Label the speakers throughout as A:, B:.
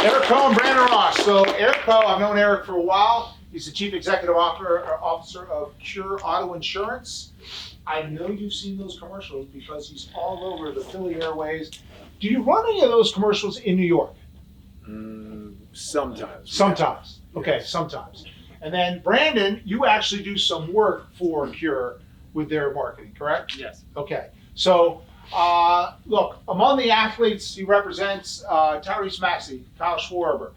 A: Eric Coe and Brandon Rost. So Eric Coe, I've known Eric for a while. He's the Chief Executive Officer of Cure Auto Insurance. I know you've seen those commercials because he's all over the Philly airways. Do you run any of those commercials in New York?
B: Sometimes.
A: Sometimes.
B: Yeah.
A: Okay,
B: Yes.
A: sometimes. And then Brandon, you actually do some work for Cure with their marketing, correct?
C: Yes.
A: Okay. So, look, among the athletes he represents, Tyrese Maxey, Kyle Schwarber,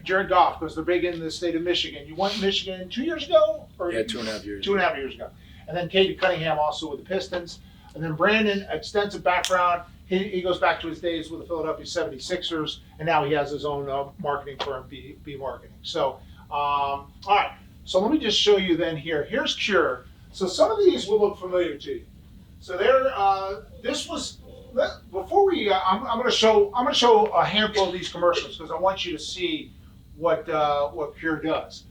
A: Jared Goff, because they're big in the state of Michigan. You went to Michigan 2 years ago? Or
B: Yeah, 2.5 years.
A: 2.5 years ago. And then Katie Cunningham also with the Pistons. And then Brandon, extensive background. He goes back to his days with the Philadelphia 76ers, and now he has his own marketing firm, beMarketing. So, all right. So let me just show you then here. Here's Cure. So some of these will look familiar to you. So this was before we. I'm going to show a handful of these commercials because I want you to see what Cure does.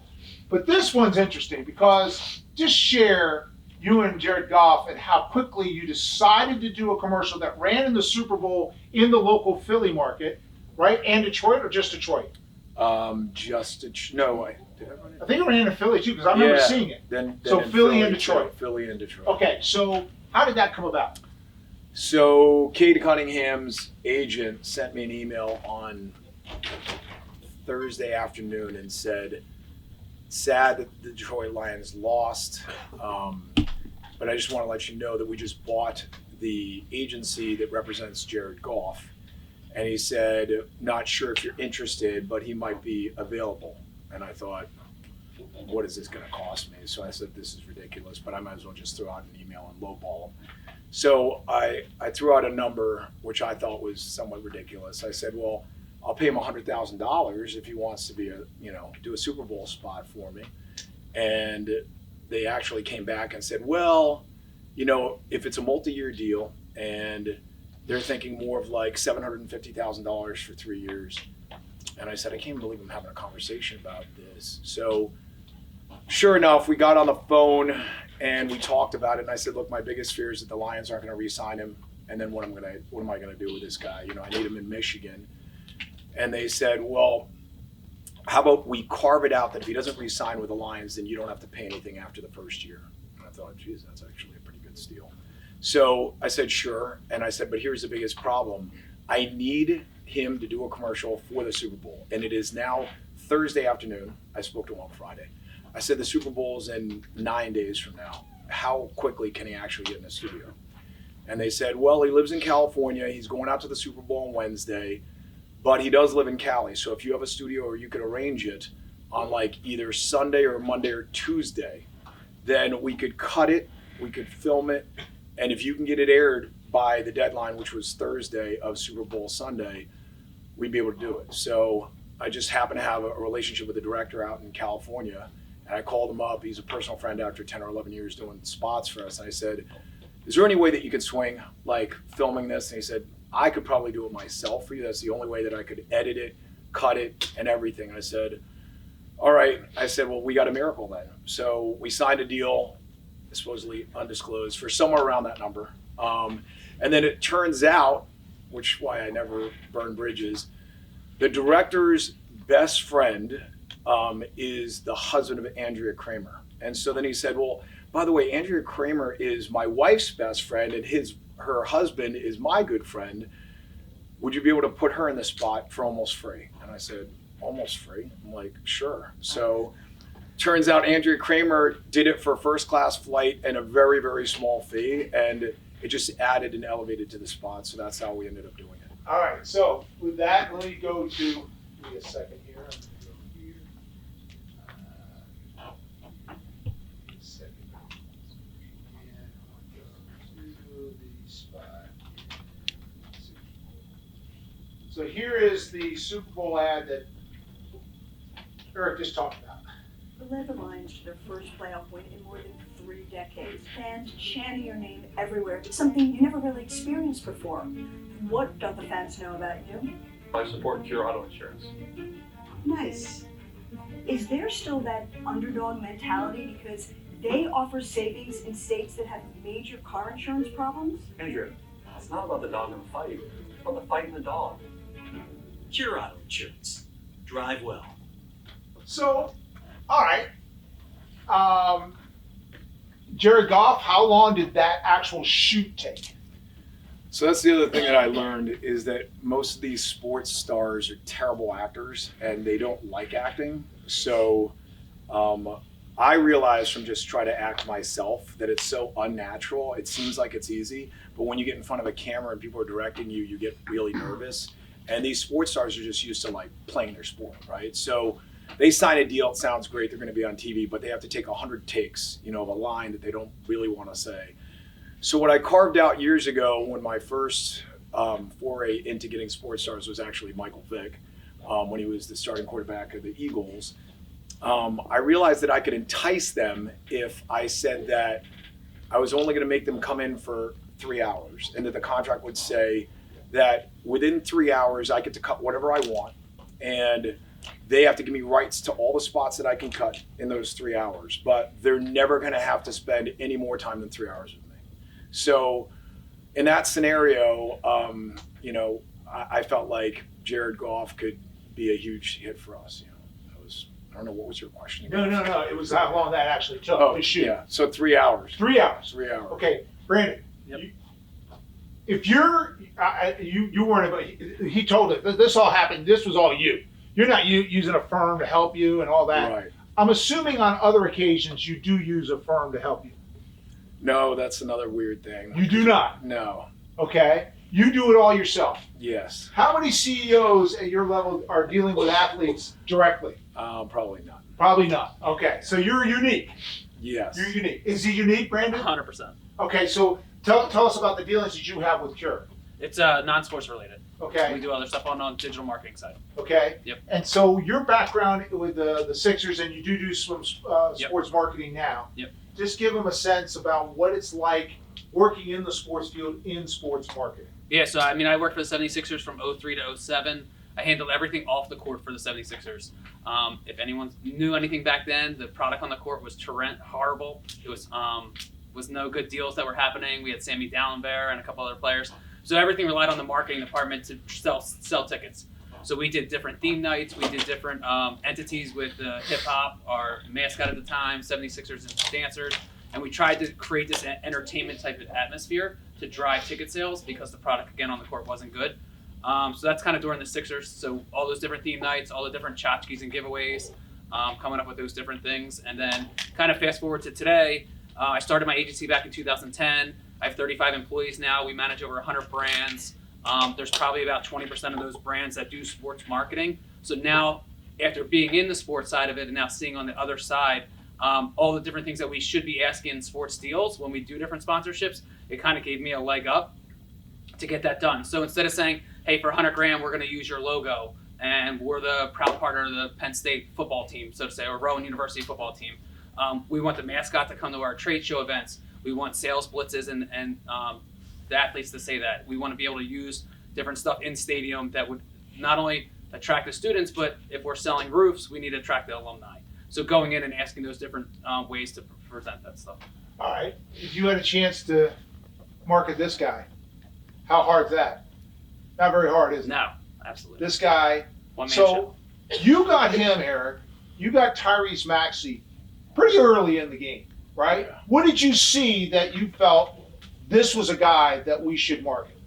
A: But this one's interesting because just share you and Jared Goff and how quickly you decided to do a commercial that ran in the Super Bowl in the local Philly market, right? And Detroit, or just Detroit?
B: Did I run it?
A: I think it ran in Philly too because I remember seeing it.
B: Then
A: So
B: in
A: Philly and Detroit.
B: Philly and Detroit.
A: Okay, so how did that come about?
B: So Katie Cunningham's agent sent me an email on Thursday afternoon and said, sad that the Detroit Lions lost, but I just want to let you know that we just bought the agency that represents Jared Goff. And he said, not sure if you're interested, but he might be available. And I thought, what is this going to cost me? So I said, this is ridiculous, but I might as well just throw out an email and lowball him. So I threw out a number, which I thought was somewhat ridiculous. I said, well, I'll pay him $100,000 if he wants to do a Super Bowl spot for me. And they actually came back and said, well, if it's a multi-year deal and they're thinking more of like $750,000 for 3 years. And I said, I can't believe I'm having a conversation about this. So sure enough, we got on the phone and we talked about it. And I said, look, my biggest fear is that the Lions aren't going to re-sign him. And then what am I going to do with this guy? I need him in Michigan. And they said, well, how about we carve it out that if he doesn't re-sign with the Lions, then you don't have to pay anything after the first year. And I thought, geez, that's actually a pretty good deal. So I said, sure. And I said, but here's the biggest problem. I need him to do a commercial for the Super Bowl. And it is now Thursday afternoon. I spoke to him on Friday. I said, the Super Bowl is in 9 days from now. How quickly can he actually get in the studio? And they said, well, he lives in California. He's going out to the Super Bowl on Wednesday. But he does live in Cali, so if you have a studio or you could arrange it on like either Sunday or Monday or Tuesday, then we could cut it, we could film it, and if you can get it aired by the deadline, which was Thursday of Super Bowl Sunday, we'd be able to do it. So I just happen to have a relationship with the director out in California, and I called him up. He's a personal friend after 10 or 11 years doing spots for us, and I said, is there any way that you could swing like filming this? And he said, I could probably do it myself for you. That's the only way that I could edit it, cut it, and everything. And I said, all right. I said, well, we got a miracle then. So we signed a deal, supposedly undisclosed, for somewhere around that number. And then it turns out, which is why I never burn bridges, the director's best friend is the husband of Andrea Kramer. And so then he said, well, by the way, Andrea Kramer is my wife's best friend and her husband is my good friend. Would you be able to put her in the spot for almost free? And I said, almost free? I'm like, sure. So turns out Andrea Kramer did it for a first class flight and a very, very small fee. And it just added and elevated to the spot. So that's how we ended up doing it.
A: All right, so with that, let me go to, give me a second here. So here is the Super Bowl ad that Eric just talked about.
D: It led the Lions to their first playoff win in more than 3 decades. Fans chanting your name everywhere, something you never really experienced before. What don't the fans know about you?
C: I support Cure Auto Insurance.
D: Nice. Is there still that underdog mentality because they offer savings in states that have major car insurance problems?
C: Andrew, it's not about the dog in the fight. It's about the fight and the dog.
E: Cure Auto Insurance. Drive well.
A: So, all right. Jared Goff, how long did that actual shoot take?
B: So that's the other thing that I learned is that most of these sports stars are terrible actors and they don't like acting. So I realized from just trying to act myself that it's so unnatural. It seems like it's easy, but when you get in front of a camera and people are directing you, you get really nervous. And these sports stars are just used to like playing their sport, right? So they sign a deal, it sounds great, they're gonna be on TV, but they have to take 100 takes, of a line that they don't really wanna say. So what I carved out years ago when my first foray into getting sports stars was actually Michael Vick, when he was the starting quarterback of the Eagles. I realized that I could entice them if I said that I was only going to make them come in for 3 hours, and that the contract would say that within 3 hours I get to cut whatever I want, and they have to give me rights to all the spots that I can cut in those 3 hours, but they're never going to have to spend any more time than 3 hours with me. So in that scenario, I felt like Jared Goff could be a huge hit for us. I don't know, what was your question again?
A: No. It was how long that actually took to shoot.
B: Yeah. So 3 hours.
A: 3 hours.
B: 3 hours.
A: Okay, Brandon.
C: Yep.
A: If you're, you weren't about. He told it. This all happened. This was all you. You're not using a firm to help you and all that.
B: Right.
A: I'm assuming on other occasions you do use a firm to help you.
B: No, that's another weird thing.
A: You do not.
B: No.
A: Okay. You do it all yourself.
B: Yes.
A: How many CEOs at your level are dealing with athletes directly?
B: Probably not.
A: Probably not. Okay. So you're unique.
B: Yes.
A: You're unique. Is he unique, Brandon?
C: 100%.
A: Okay. So tell us about the dealings that you have with Cure.
C: It's non-sports related.
A: Okay.
C: We do other stuff on digital marketing side.
A: Okay.
C: Yep.
A: And so your background with the Sixers, and you do some sports marketing now.
C: Yep.
A: Just give them a sense about what it's like working in the sports field in sports marketing.
C: Yeah, so I worked for the 76ers from 03 to 07. I handled everything off the court for the 76ers. If anyone knew anything back then, the product on the court was horrible. It was no good deals that were happening. We had Sammy Dallenberg and a couple other players. So everything relied on the marketing department to sell tickets. So we did different theme nights. We did different entities with hip hop, our mascot at the time, 76ers and dancers. And we tried to create this entertainment type of atmosphere to drive ticket sales because the product, again, on the court wasn't good. So that's kind of during the Sixers. So all those different theme nights, all the different tchotchkes and giveaways, coming up with those different things. And then kind of fast forward to today, I started my agency back in 2010. I have 35 employees now. We manage over 100 brands. There's probably about 20% of those brands that do sports marketing. So now, after being in the sports side of it and now seeing on the other side, all the different things that we should be asking in sports deals when we do different sponsorships, it kind of gave me a leg up to get that done. So instead of saying, hey, for 100 grand, we're going to use your logo, and we're the proud partner of the Penn State football team, so to say, or Rowan University football team. We want the mascot to come to our trade show events. We want sales blitzes and the athletes to say that. We want to be able to use different stuff in stadium that would not only attract the students, but if we're selling roofs, we need to attract the alumni. So going in and asking those different ways to present that stuff.
A: All right. If you had a chance to market this guy, how hard's that? Not very hard, is it?
C: No, absolutely.
A: This guy.
C: One man
A: So
C: show.
A: you got him, Eric. You got Tyrese Maxey pretty early in the game, right?
B: Yeah.
A: What did you see that you felt this was a guy that we should market?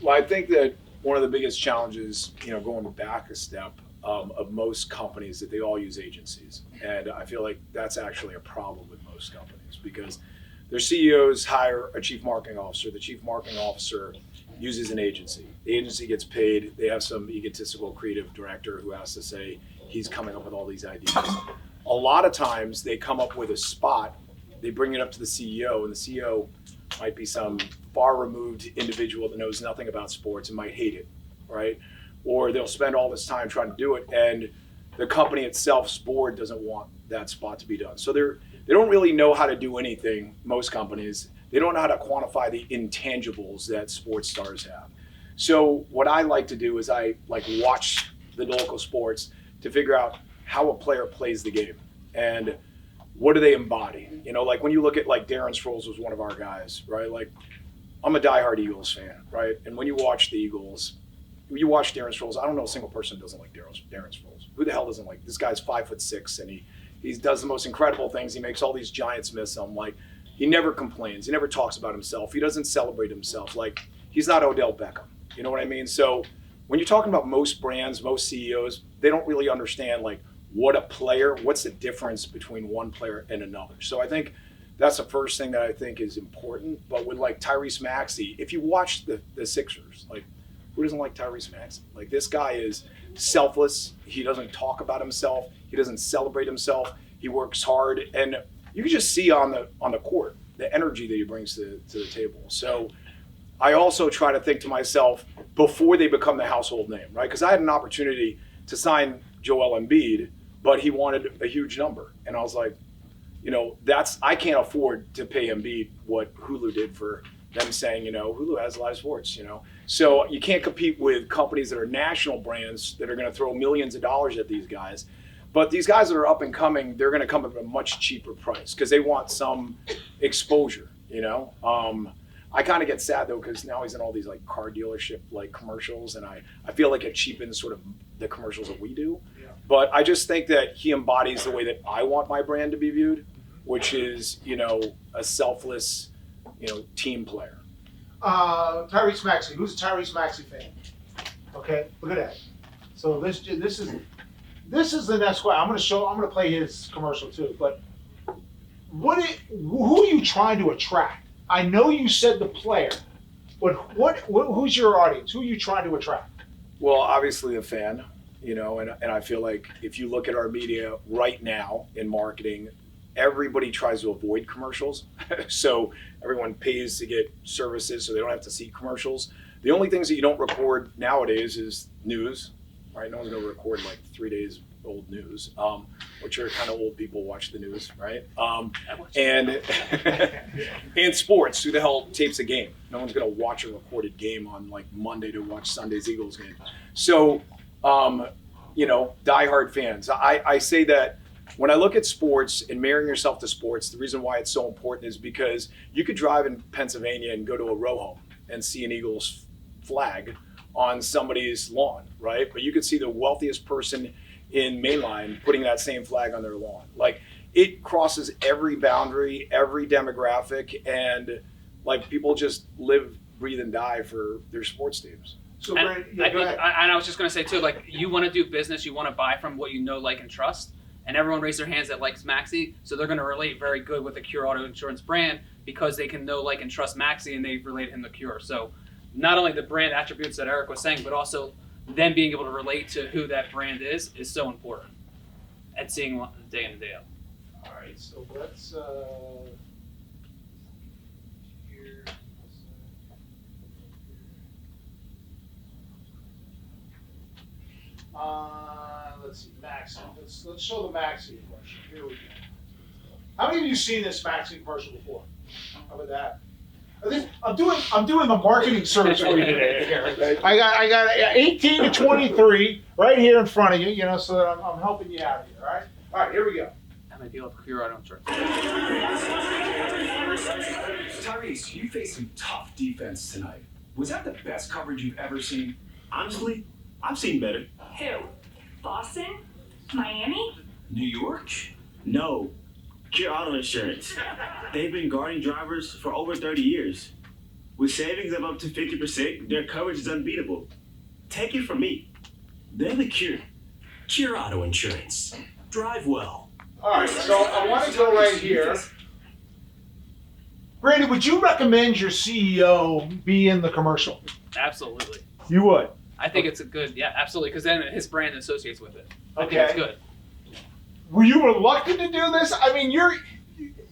B: Well, I think that one of the biggest challenges, going back a step, of most companies, that they all use agencies. And I feel like that's actually a problem with most companies because their CEOs hire a chief marketing officer. The chief marketing officer uses an agency. The agency gets paid. They have some egotistical creative director who has to say he's coming up with all these ideas. A lot of times they come up with a spot, they bring it up to the CEO, and the CEO might be some far removed individual that knows nothing about sports and might hate it, right? Or they'll spend all this time trying to do it, and the company itself's board doesn't want that spot to be done. So they don't really know how to do anything, most companies. They don't know how to quantify the intangibles that sports stars have. So what I like to do is I watch the local sports to figure out how a player plays the game and what do they embody. When you look at Darren Sproles was one of our guys, right? I'm a diehard Eagles fan, right? And when you watch the Eagles, you watch Darren Sproles, I don't know a single person who doesn't like Darren Sproles. Who the hell doesn't like this guy's 5'6" and he does the most incredible things. He makes all these giants miss him. Like, he never complains. He never talks about himself. He doesn't celebrate himself. Like, he's not Odell Beckham. You know what I mean? So when you're talking about most brands, most CEOs, they don't really understand like what's the difference between one player and another. So I think that's the first thing that I think is important. But with like Tyrese Maxey, if you watch the Sixers, like, who doesn't like Tyrese Maxey? Like, this guy is selfless. He doesn't talk about himself. He doesn't celebrate himself. He works hard, and you can just see on the court the energy that he brings to the table. So I also try to think to myself before they become the household name, right? Because I had an opportunity to sign Joel Embiid, but he wanted a huge number, and I was like, I can't afford to pay Embiid what Hulu did for them saying, Hulu has live sports, So you can't compete with companies that are national brands that are going to throw millions of dollars at these guys. But these guys that are up and coming, they're going to come at a much cheaper price because they want some exposure, I kind of get sad though because now he's in all these like car dealership like commercials, and I feel like it cheapens sort of the commercials that we do. Yeah. But I just think that he embodies the way that I want my brand to be viewed, which is, a selfless, team player.
A: Tyrese Maxey. Who's a Tyrese Maxey fan? Okay, look at that. So this is the next question. I'm gonna play his commercial too. But who are you trying to attract? I know you said the player, but who's your audience? Who are you trying to attract?
B: Well, obviously a fan, and I feel like if you look at our media right now in marketing, everybody tries to avoid commercials. So everyone pays to get services so they don't have to see commercials. The only things that you don't record nowadays is news, right? No one's going to record like 3 days old news, which are kind of old people watch the news, right? And sports, who the hell tapes a game? No one's going to watch a recorded game on like Monday to watch Sunday's Eagles game. So, diehard fans. I say that when I look at sports and marrying yourself to sports, the reason why it's so important is because you could drive in Pennsylvania and go to a row home and see an Eagles flag on somebody's lawn, right? But you could see the wealthiest person in Mainline putting that same flag on their lawn. Like, it crosses every boundary, every demographic, and like people just live, breathe, and die for their sports teams.
A: So,
C: and
A: Brandon, yeah, go ahead.
C: I was just going to say too, like, you want to do business, you want to buy from what you know, like, and trust. And everyone raised their hands that likes Maxey, so they're going to relate very good with the Cure Auto Insurance brand because they can know, like, and trust Maxey, and they relate him to Cure. So not only the brand attributes that Eric was saying, but also them being able to relate to who that brand is so important at seeing day in and day out.
A: All right, so let's here. Let's see, Maxey. Let's show the Maxey commercial. Here we go. How many of you seen this Maxey commercial before? How about that? I'm doing the marketing service for you today. Here. I got 18 to 23 right here in front of you. So that I'm helping you out here. All right, here we go.
C: How many people have Cure Auto Insurance?
F: Tyrese, you faced some tough defense tonight. Was that the best coverage you've ever seen?
E: Honestly, I've seen better.
G: Who? Boston? Miami?
F: New York?
E: No, Cure Auto Insurance. They've been guarding drivers for over 30 years. With savings of up to 50%, their coverage is unbeatable. Take it from me. They're the Cure.
H: Cure Auto Insurance. Drive well.
A: All right, so I want to go right here. Brandon, would you recommend your CEO be in the commercial?
C: Absolutely.
A: You would.
C: I think it's a good, yeah, absolutely, because then his brand associates with it. I think
A: Okay.
C: it's good.
A: Were you reluctant to do this? I mean,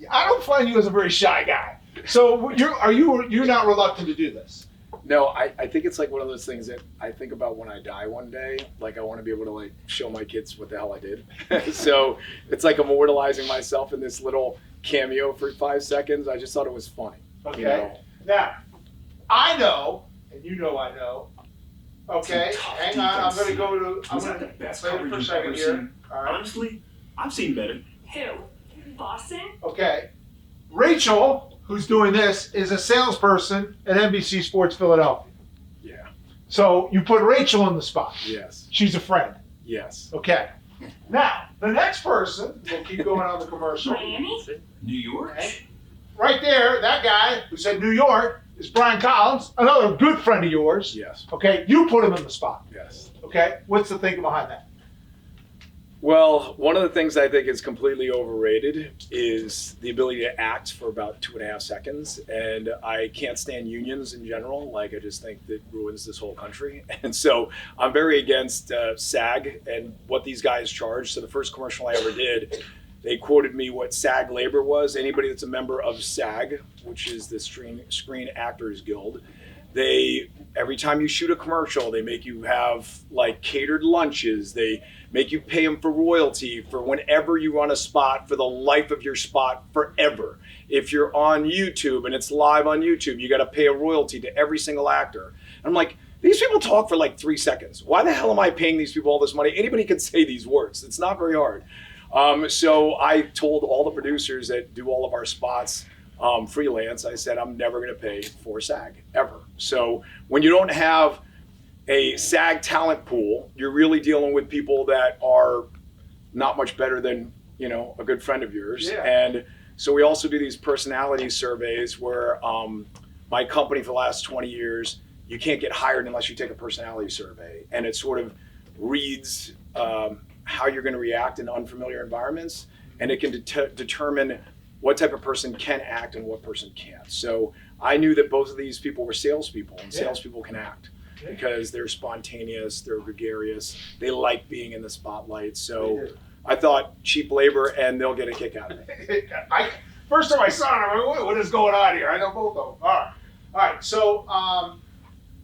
A: I don't find you as a very shy guy. So you're not reluctant to do this?
B: No, I think it's like one of those things that I think about when I die one day. Like, I want to be able to like show my kids what the hell I did. So it's like immortalizing myself in this little cameo for 5 seconds. I just thought it was funny.
A: Okay. Now, I know, and you know I know. Okay,
F: Some tough
A: hang on. I'm
F: defense.
A: going to go to. I'm
F: Was
A: going
F: that
A: to
F: the best
A: play it
F: coverage
A: for a
F: you've
A: second
F: ever
A: here.
F: seen?
A: All right.
E: Honestly, I've seen better.
G: Who? Boston?
A: Okay. Rachel, who's doing this, is a salesperson at NBC Sports Philadelphia.
B: Yeah.
A: So you put Rachel in the spot.
B: Yes.
A: She's a friend.
B: Yes.
A: Okay. Now, the next person, we'll keep going on the commercial.
G: Miami?
F: New York?
A: Okay. Right there, that guy who said New York is Brian Collins, another good friend of yours.
B: Yes.
A: Okay, you put him in the spot.
B: Yes.
A: Okay, what's the thinking behind that?
B: Well, one of the things I think is completely overrated is the ability to act for about 2.5 seconds. And I can't stand unions in general. Like, I just think that ruins this whole country. And so I'm very against SAG and what these guys charge. So the first commercial I ever did, they quoted me what SAG labor was. Anybody that's a member of SAG, which is the Screen Actors Guild, every time you shoot a commercial, they make you have like catered lunches. They make you pay them for royalty for whenever you run a spot for the life of your spot forever. If you're on YouTube and it's live on YouTube, you got to pay a royalty to every single actor. And I'm like, these people talk for like 3 seconds. Why the hell am I paying these people all this money? Anybody can say these words. It's not very hard. So I told all the producers that do all of our spots freelance, I said, I'm never going to pay for SAG, ever. So when you don't have a SAG talent pool, you're really dealing with people that are not much better than, a good friend of yours.
A: Yeah.
B: And so we also do these personality surveys where my company for the last 20 years, you can't get hired unless you take a personality survey. And it sort of reads how you're going to react in unfamiliar environments. And it can determine what type of person can act and what person can't. So I knew that both of these people were salespeople, and salespeople can act because they're spontaneous, they're gregarious, they like being in the spotlight. So I thought cheap labor, and they'll get a kick out of it.
A: First time I saw it, I'm like, what is going on here? I know both of them. All right. So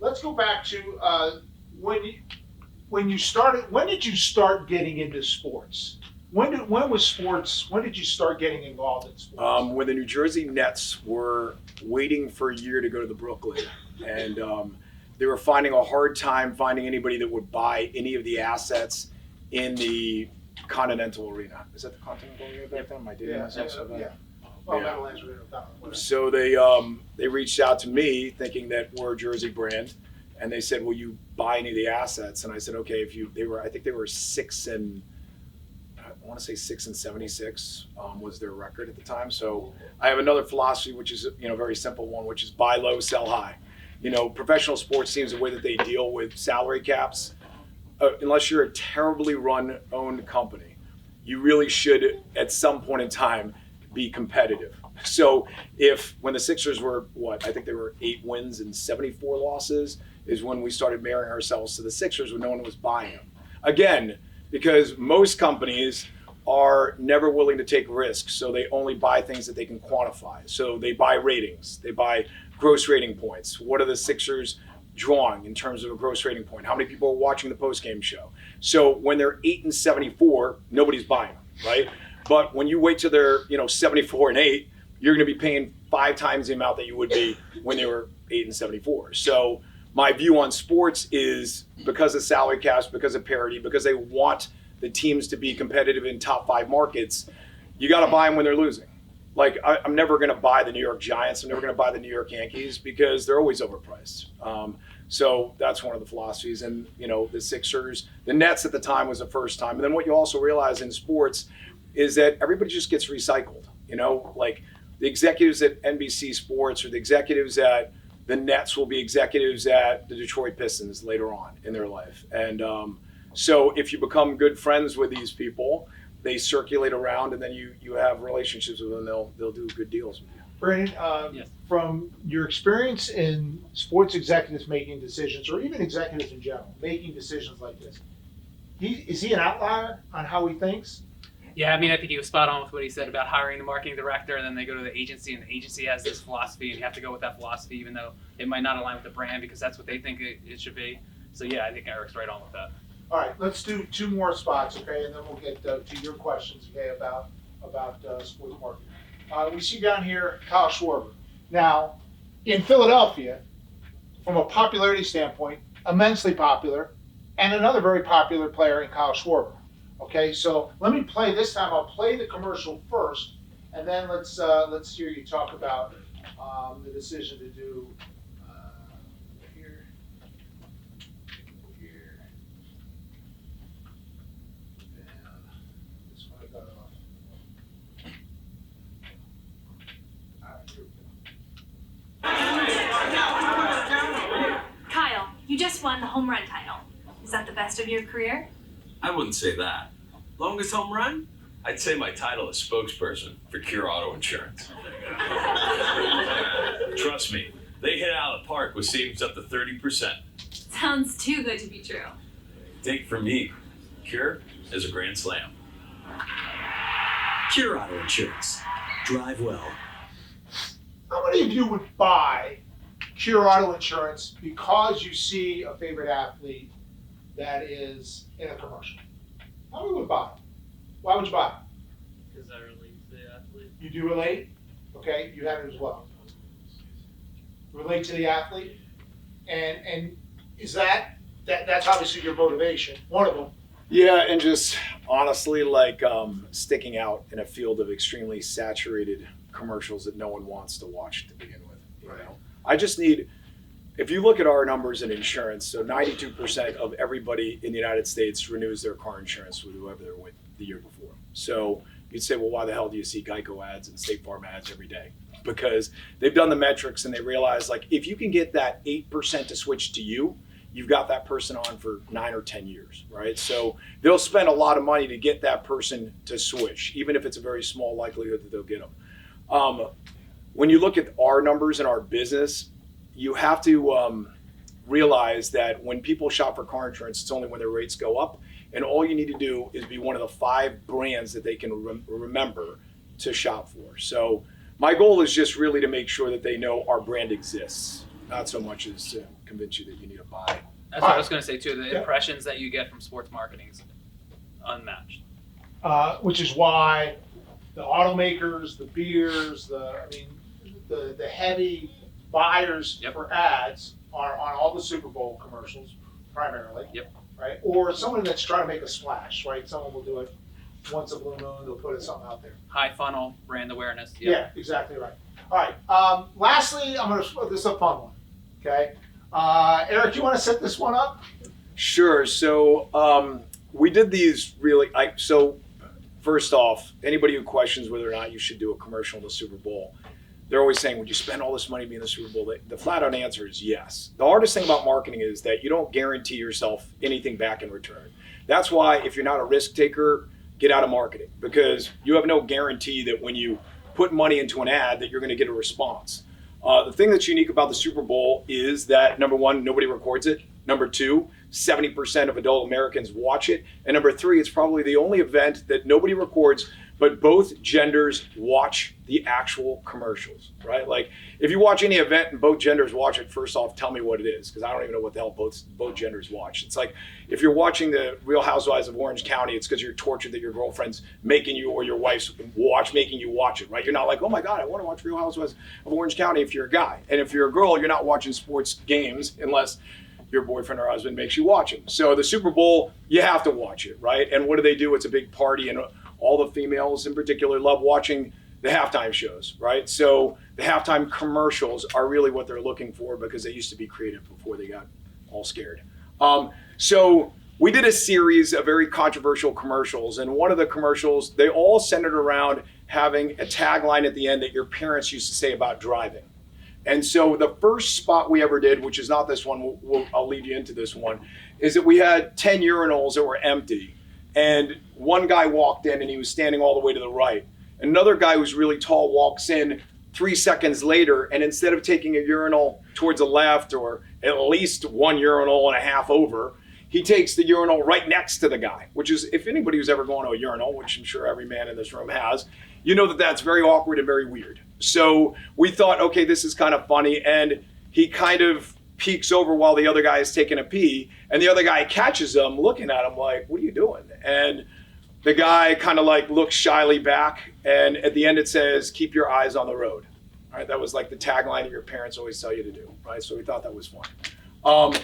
A: let's go back to when you started. When did you start getting into sports? When did you start getting involved in sports?
B: When the New Jersey Nets were waiting for a year to go to the Brooklyn, and they were finding a hard time finding anybody that would buy any of the assets in the Continental Arena. Is that the Continental Arena back then? Am I dating myself so bad?
A: Yeah. Well,
B: Yeah.
A: Meadowlands Arena, whatever.
B: So they reached out to me thinking that we're a Jersey brand, and they said, "Will you buy any of the assets?" And I said, "Okay." I think they were 6 and 76 was their record at the time. So I have another philosophy, which is a very simple one, which is buy low, sell high. Professional sports teams, the way that they deal with salary caps, unless you're a terribly owned company, you really should at some point in time be competitive. So when the Sixers were I think they were 8 wins and 74 losses, is when we started marrying ourselves to the Sixers when no one was buying them. Again, because most companies are never willing to take risks, so they only buy things that they can quantify. So they buy ratings, they buy gross rating points. What are the Sixers drawing in terms of a gross rating point? How many people are watching the post-game show? So when they're 8 and 74, nobody's buying them, right? But when you wait till they're 74 and 8, you're going to be paying 5 times the amount that you would be when they were 8 and 74. So my view on sports is because of salary caps, because of parity, because they want the teams to be competitive in top 5 markets, you got to buy them when they're losing. Like, I'm never going to buy the New York Giants. I'm never going to buy the New York Yankees because they're always overpriced. So that's one of the philosophies. And, the Sixers, the Nets at the time was the first time. And then what you also realize in sports is that everybody just gets recycled. Like the executives at NBC Sports or the executives at the Nets will be executives at the Detroit Pistons later on in their life. And so if you become good friends with these people, they circulate around, and then you have relationships with them. They'll do good deals with you.
A: Brandon,
C: Yes.
A: from your experience in sports executives making decisions, or even executives in general, making decisions like this, is he an outlier on how he thinks?
C: Yeah, I think he was spot on with what he said about hiring the marketing director, and then they go to the agency, and the agency has this philosophy, and you have to go with that philosophy, even though it might not align with the brand, because that's what they think it should be. So yeah, I think Eric's right on with that.
A: All right, let's do 2 more spots, okay, and then we'll get to your questions, okay, about sports marketing. We see down here Kyle Schwarber. Now, in Philadelphia, from a popularity standpoint, immensely popular, and another very popular player in Kyle Schwarber. Okay, so let me play this time. I'll play the commercial first, and then let's hear you talk about the decision to do here.
G: won the home run title. Is that the best of your career?
I: I wouldn't say that. Longest home run? I'd say my title is spokesperson for Cure Auto Insurance. Trust me, they hit it out of the park with savings up to 30%.
G: Sounds too good to be true.
I: Take it from me, Cure is a grand slam.
H: Cure Auto Insurance. Drive well.
A: How many of you would buy Cure Auto Insurance because you see a favorite athlete that is in a commercial? How many would buy it? Why would you buy it?
C: Because I relate to the athlete.
A: You do relate? Okay, you have it as well. Relate to the athlete? And is that's obviously your motivation, one of them.
B: Yeah, and just honestly, like sticking out in a field of extremely saturated commercials that no one wants to watch to begin with. You know, I just need. If you look at our numbers in insurance, so 92% of everybody in the United States renews their car insurance with whoever they're with the year before. So you'd say, well, why the hell do you see Geico ads and State Farm ads every day? Because they've done the metrics and they realize, like, if you can get that 8% to switch to you, you've got that person on for 9 or 10 years, right? So they'll spend a lot of money to get that person to switch, even if it's a very small likelihood that they'll get them. When you look at our numbers in our business, you have to realize that when people shop for car insurance, it's only when their rates go up. And all you need to do is be one of the 5 brands that they can remember to shop for. So my goal is just really to make sure that they know our brand exists, not so much as to convince you that you need to buy.
C: That's what I was going to say too. The
A: Yeah.
C: impressions that you get from sports marketing is unmatched.
A: Which is why the automakers, the beers, the heavy buyers
C: Yep.
A: for ads are on all the Super Bowl commercials primarily.
C: Yep.
A: Right? Or someone that's trying to make a splash, right? Someone will do it once a blue moon, they'll put something out there.
C: High funnel, brand awareness. Yep.
A: Yeah, exactly right. All right. Lastly, I'm going to this is a fun one. Okay. Eric, you want to set this one up?
B: Sure. So we did these really. So first off, anybody who questions whether or not you should do a commercial in the Super Bowl, they're always saying, would you spend all this money being in the Super Bowl? The flat out answer is yes. The hardest thing about marketing is that you don't guarantee yourself anything back in return. That's why if you're not a risk taker, get out of marketing, because you have no guarantee that when you put money into an ad that you're going to get a response. The thing that's unique about the Super Bowl is that, number one, nobody records it. Number two, 70% of adult Americans watch it. And number three, it's probably the only event that nobody records, but both genders watch the actual commercials, right? Like, if you watch any event and both genders watch it, first off, tell me what it is, because I don't even know what the hell both genders watch. It's like, if you're watching the Real Housewives of Orange County, it's because you're tortured that your girlfriend's making you, or your wife's making you watch it, right? You're not like, oh my God, I want to watch Real Housewives of Orange County if you're a guy. And if you're a girl, you're not watching sports games unless your boyfriend or husband makes you watch them. So the Super Bowl, you have to watch it, right? And what do? It's a big party, and all the females in particular love watching the halftime shows, right? So the halftime commercials are really what they're looking for, because they used to be creative before they got all scared. So we did a series of very controversial commercials, and one of the commercials, they all centered around having a tagline at the end that your parents used to say about driving. And so the first spot we ever did, which is not this one, I'll lead you into this one, is that we had 10 urinals that were empty. And one guy walked in and he was standing all the way to the right. Another guy who's really tall walks in 3 seconds later, and instead of taking a urinal towards the left, or at least 1 urinal and a half over, he takes the urinal right next to the guy, which is, if anybody who's ever gone to a urinal, which I'm sure every man in this room has, you know that that's very awkward and very weird. So we thought, okay, this is kind of funny. And he kind of peeks over while the other guy is taking a pee, and the other guy catches him looking at him like, what are you doing? And the guy kind of like looks shyly back, and at the end it says, keep your eyes on the road. All right, that was like the tagline that your parents always tell you to do, right? So we thought that was fun.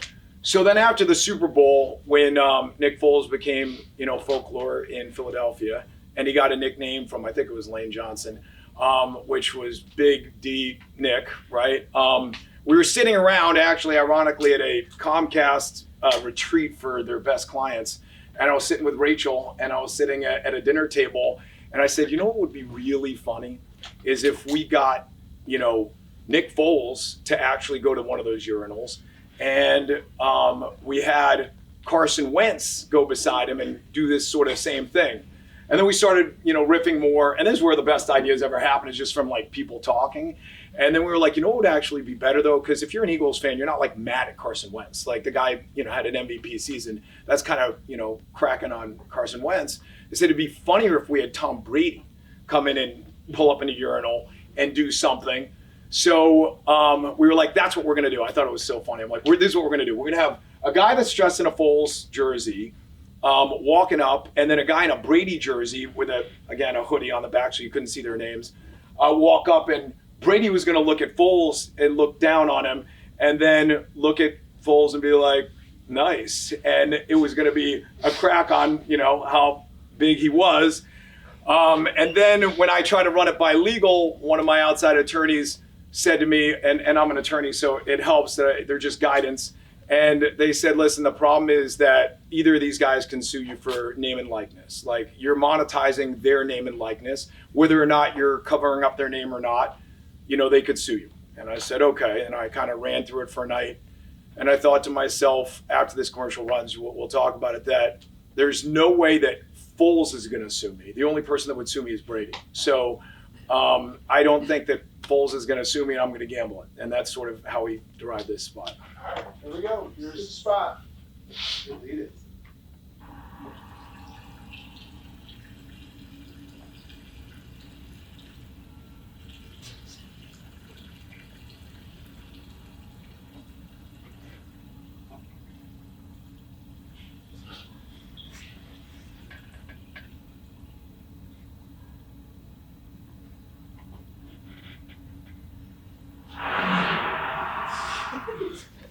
B: So then after the Super Bowl, when Nick Foles became, folklore in Philadelphia, and he got a nickname from, I think it was Lane Johnson, which was Big D Nick, right? We were sitting around, actually, ironically, at a Comcast retreat for their best clients. And I was sitting with Rachel, and I was sitting at a dinner table. And I said, you know what would be really funny is if we got, Nick Foles to actually go to one of those urinals. and we had Carson Wentz go beside him and do this sort of same thing. And then we started, riffing more. And this is where the best ideas ever happen, is just from like people talking. And then we were like, what would actually be better though? Because if you're an Eagles fan, you're not like mad at Carson Wentz. Like the guy, had an MVP season. That's kind of, cracking on Carson Wentz. They said it'd be funnier if we had Tom Brady come in and pull up in a urinal and do something. So we were like, that's what we're going to do. I thought it was so funny. I'm like, this is what we're going to do. We're going to have a guy that's dressed in a Foles jersey walking up, and then a guy in a Brady jersey with a hoodie on the back so you couldn't see their names, walk up, and Brady was going to look at Foles and look down on him, and then look at Foles and be like, nice. And it was going to be a crack on, how big he was. And then when I tried to run it by legal, one of my outside attorneys said to me, and I'm an attorney, so it helps that they're just guidance. And they said, listen, the problem is that either of these guys can sue you for name and likeness. Like, you're monetizing their name and likeness, whether or not you're covering up their name or not, they could sue you. And I said, okay. And I kind of ran through it for a night. And I thought to myself, after this commercial runs, we'll talk about it, that there's no way that Foles is going to sue me. The only person that would sue me is Brady. So I don't think that Foles is going to sue me, and I'm going to gamble it. And that's sort of how we derived this spot.
A: All right, here we go. Here's the spot. Delete it.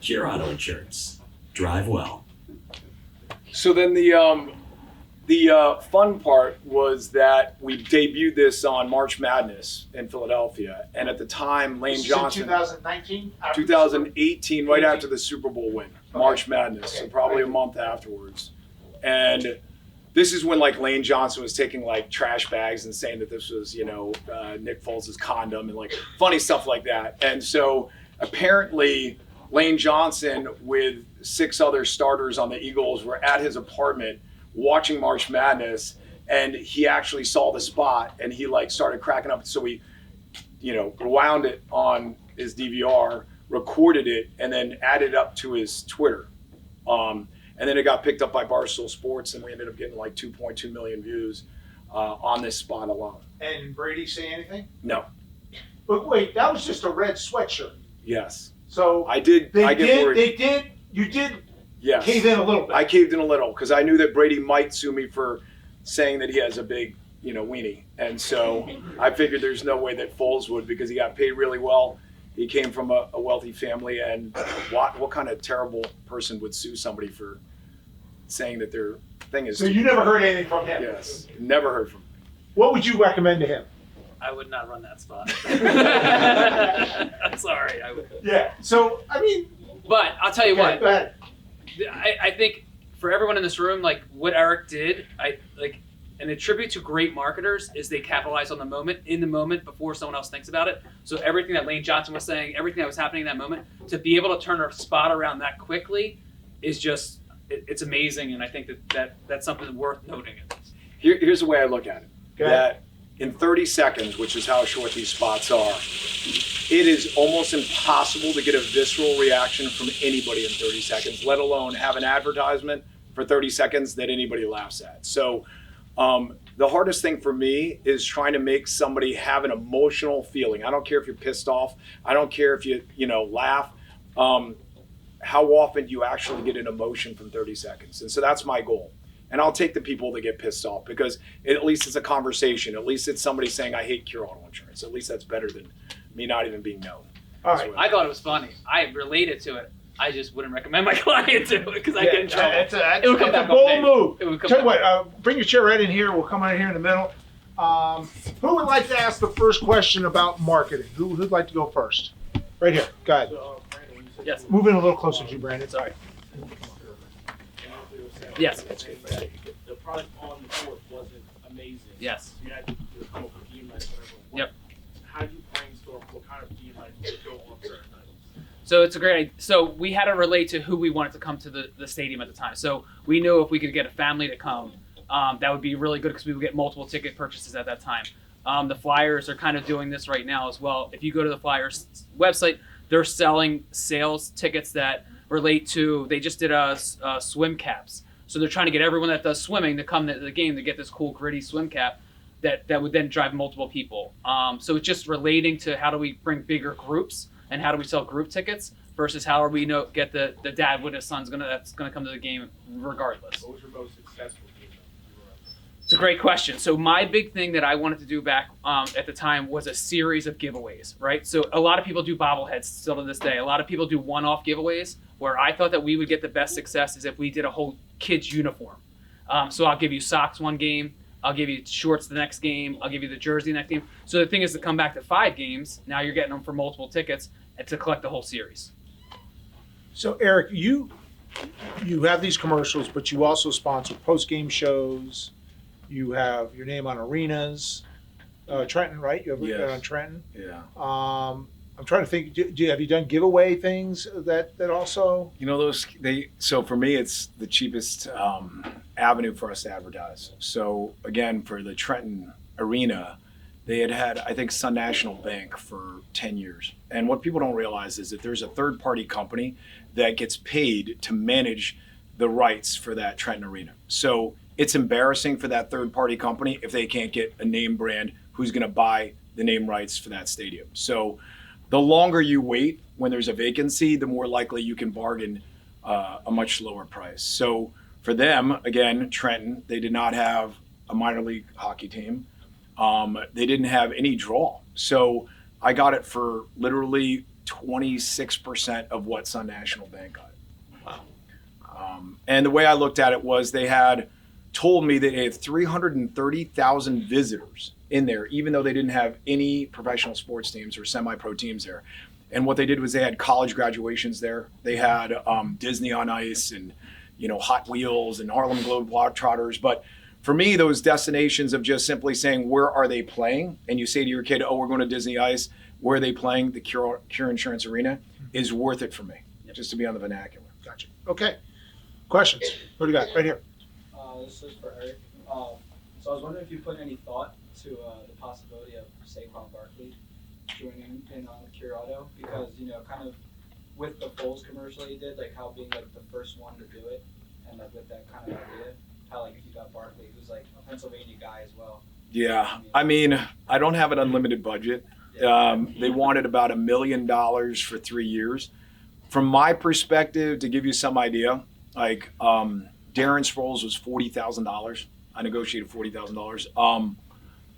H: Cure Auto Insurance. Drive well.
B: So then the fun part was that we debuted this on March Madness in Philadelphia, and at the time, Lane
A: This is in
B: Johnson,
A: 2019?
B: 2018, right after the Super Bowl win, March Madness, so
A: Okay.
B: probably a month afterwards. And this is when like Lane Johnson was taking like trash bags and saying that this was, Nick Foles' condom and like funny stuff like that. And so apparently Lane Johnson with 6 other starters on the Eagles were at his apartment watching March Madness, and he actually saw the spot and he like started cracking up. So we, rewound it on his DVR, recorded it, and then added up to his Twitter. And then it got picked up by Barstool Sports, and we ended up getting like 2.2 million views on this spot alone.
A: And Brady say anything?
B: No.
A: But wait, that was just a red sweatshirt.
B: Yes.
A: So
B: I did. You did Yes.
A: cave in a little bit.
B: I caved in a little because I knew that Brady might sue me for saying that he has a big, weenie. And so I figured there's no way that Foles would, because he got paid really well. He came from a wealthy family, and what kind of terrible person would sue somebody for saying that their thing is...
A: So you never heard anything from him?
B: Yes, never heard from him.
A: What would you recommend to him?
C: I would not run that spot. I'm sorry. I would.
A: Yeah, so,
C: But I'll tell you what.
A: Go ahead.
C: I think for everyone in this room, like what Eric did, and a tribute to great marketers is they capitalize on the moment, in the moment, before someone else thinks about it. So everything that Lane Johnson was saying, everything that was happening in that moment, to be able to turn a spot around that quickly is just, it's amazing. And I think that's something worth noting.
B: Here's the way I look at it.
A: Go ahead.
B: That in 30 seconds, which is how short these spots are, it is almost impossible to get a visceral reaction from anybody in 30 seconds, let alone have an advertisement for 30 seconds that anybody laughs at. So the hardest thing for me is trying to make somebody have an emotional feeling. I don't care if you're pissed off. I don't care if you laugh. How often do you actually get an emotion from 30 seconds? And so that's my goal. And I'll take the people that get pissed off, because at least it's a conversation. At least it's somebody saying, I hate Cure Auto Insurance. At least that's better than me not even being known.
A: All right.
C: I thought it was funny. I related to it. I just wouldn't recommend my client to it because I get in trouble.
A: It's
C: It would come
A: a
C: back on
A: bold
C: me.
A: move.
C: It would come
A: Tell you
C: back.
A: what, bring your chair right in here. We'll come right here in the middle. Who would like to ask the first question about marketing? Who'd like to go first? Right here. Go ahead.
C: Yes.
A: Move in a little closer to you, Brandon.
C: Sorry. Yes.
J: The product on the court wasn't amazing.
C: Yes.
J: So you had to come up with game nights, whatever.
C: Yep.
J: How do you brainstorm what kind of game nights to go on certain nights?
C: So it's a great. So we had to relate to who we wanted to come to the stadium at the time. So we knew if we could get a family to come, that would be really good because we would get multiple ticket purchases at that time. The Flyers are kind of doing this right now as well. If you go to the Flyers website, they're selling sales tickets that relate to. They just did a swim caps. So they're trying to get everyone that does swimming to come to the game to get this cool gritty swim cap that would then drive multiple people. So it's just relating to how do we bring bigger groups and how do we sell group tickets versus how are we get the dad with his son's that's gonna come to the game regardless.
J: What was your most successful game?
C: It's a great question. So my big thing that I wanted to do back at the time was a series of giveaways, right? So a lot of people do bobbleheads still to this day. A lot of people do one-off giveaways. Where I thought that we would get the best success is if we did a whole kids uniform. So I'll give you socks one game, I'll give you shorts the next game, I'll give you the jersey the next game. So the thing is to come back to 5 games, now you're getting them for multiple tickets and to collect the whole series.
A: So Eric, you have these commercials, but you also sponsor post-game shows. You have your name on arenas. Trenton, right? You have
B: Yes.
A: it on Trenton.
B: Yeah.
A: I'm trying to think. Have you done giveaway things that also?
B: You know so for me it's the cheapest avenue for us to advertise. So again, for the Trenton Arena, they had I think Sun National Bank for 10 years. And what people don't realize is that there's a third party company that gets paid to manage the rights for that Trenton Arena. So it's embarrassing for that third party company if they can't get a name brand who's going to buy the name rights for that stadium. So the longer you wait when there's a vacancy, the more likely you can bargain a much lower price. So for them, again, Trenton, they did not have a minor league hockey team. They didn't have any draw. So I got it for literally 26% of what Sun National Bank got. Wow. And the way I looked at it was they had told me that they had 330,000 visitors in there, even though they didn't have any professional sports teams or semi-pro teams there. And what they did was they had college graduations there. They had Disney on Ice and Hot Wheels and Harlem Globetrotters. But for me, those destinations of just simply saying, where are they playing? And you say to your kid, oh, we're going to Disney Ice. Where are they playing? The Cure Insurance Arena is worth it for me, just to be on the vernacular.
A: Gotcha. Okay. Questions? What do you got? Right here.
J: This is for Eric. So I was wondering if you put any thought to the possibility of Saquon Barkley joining in on Cure Auto, because kind of with the Foles commercial he did, like how being like the first one to do it, and like with that kind of idea, how like if you got Barkley, who's like a Pennsylvania guy as well.
B: Yeah, I mean, I don't have an unlimited budget. They wanted about $1 million for 3 years. From my perspective, to give you some idea, like Darren Sproles was $40,000. I negotiated $40,000.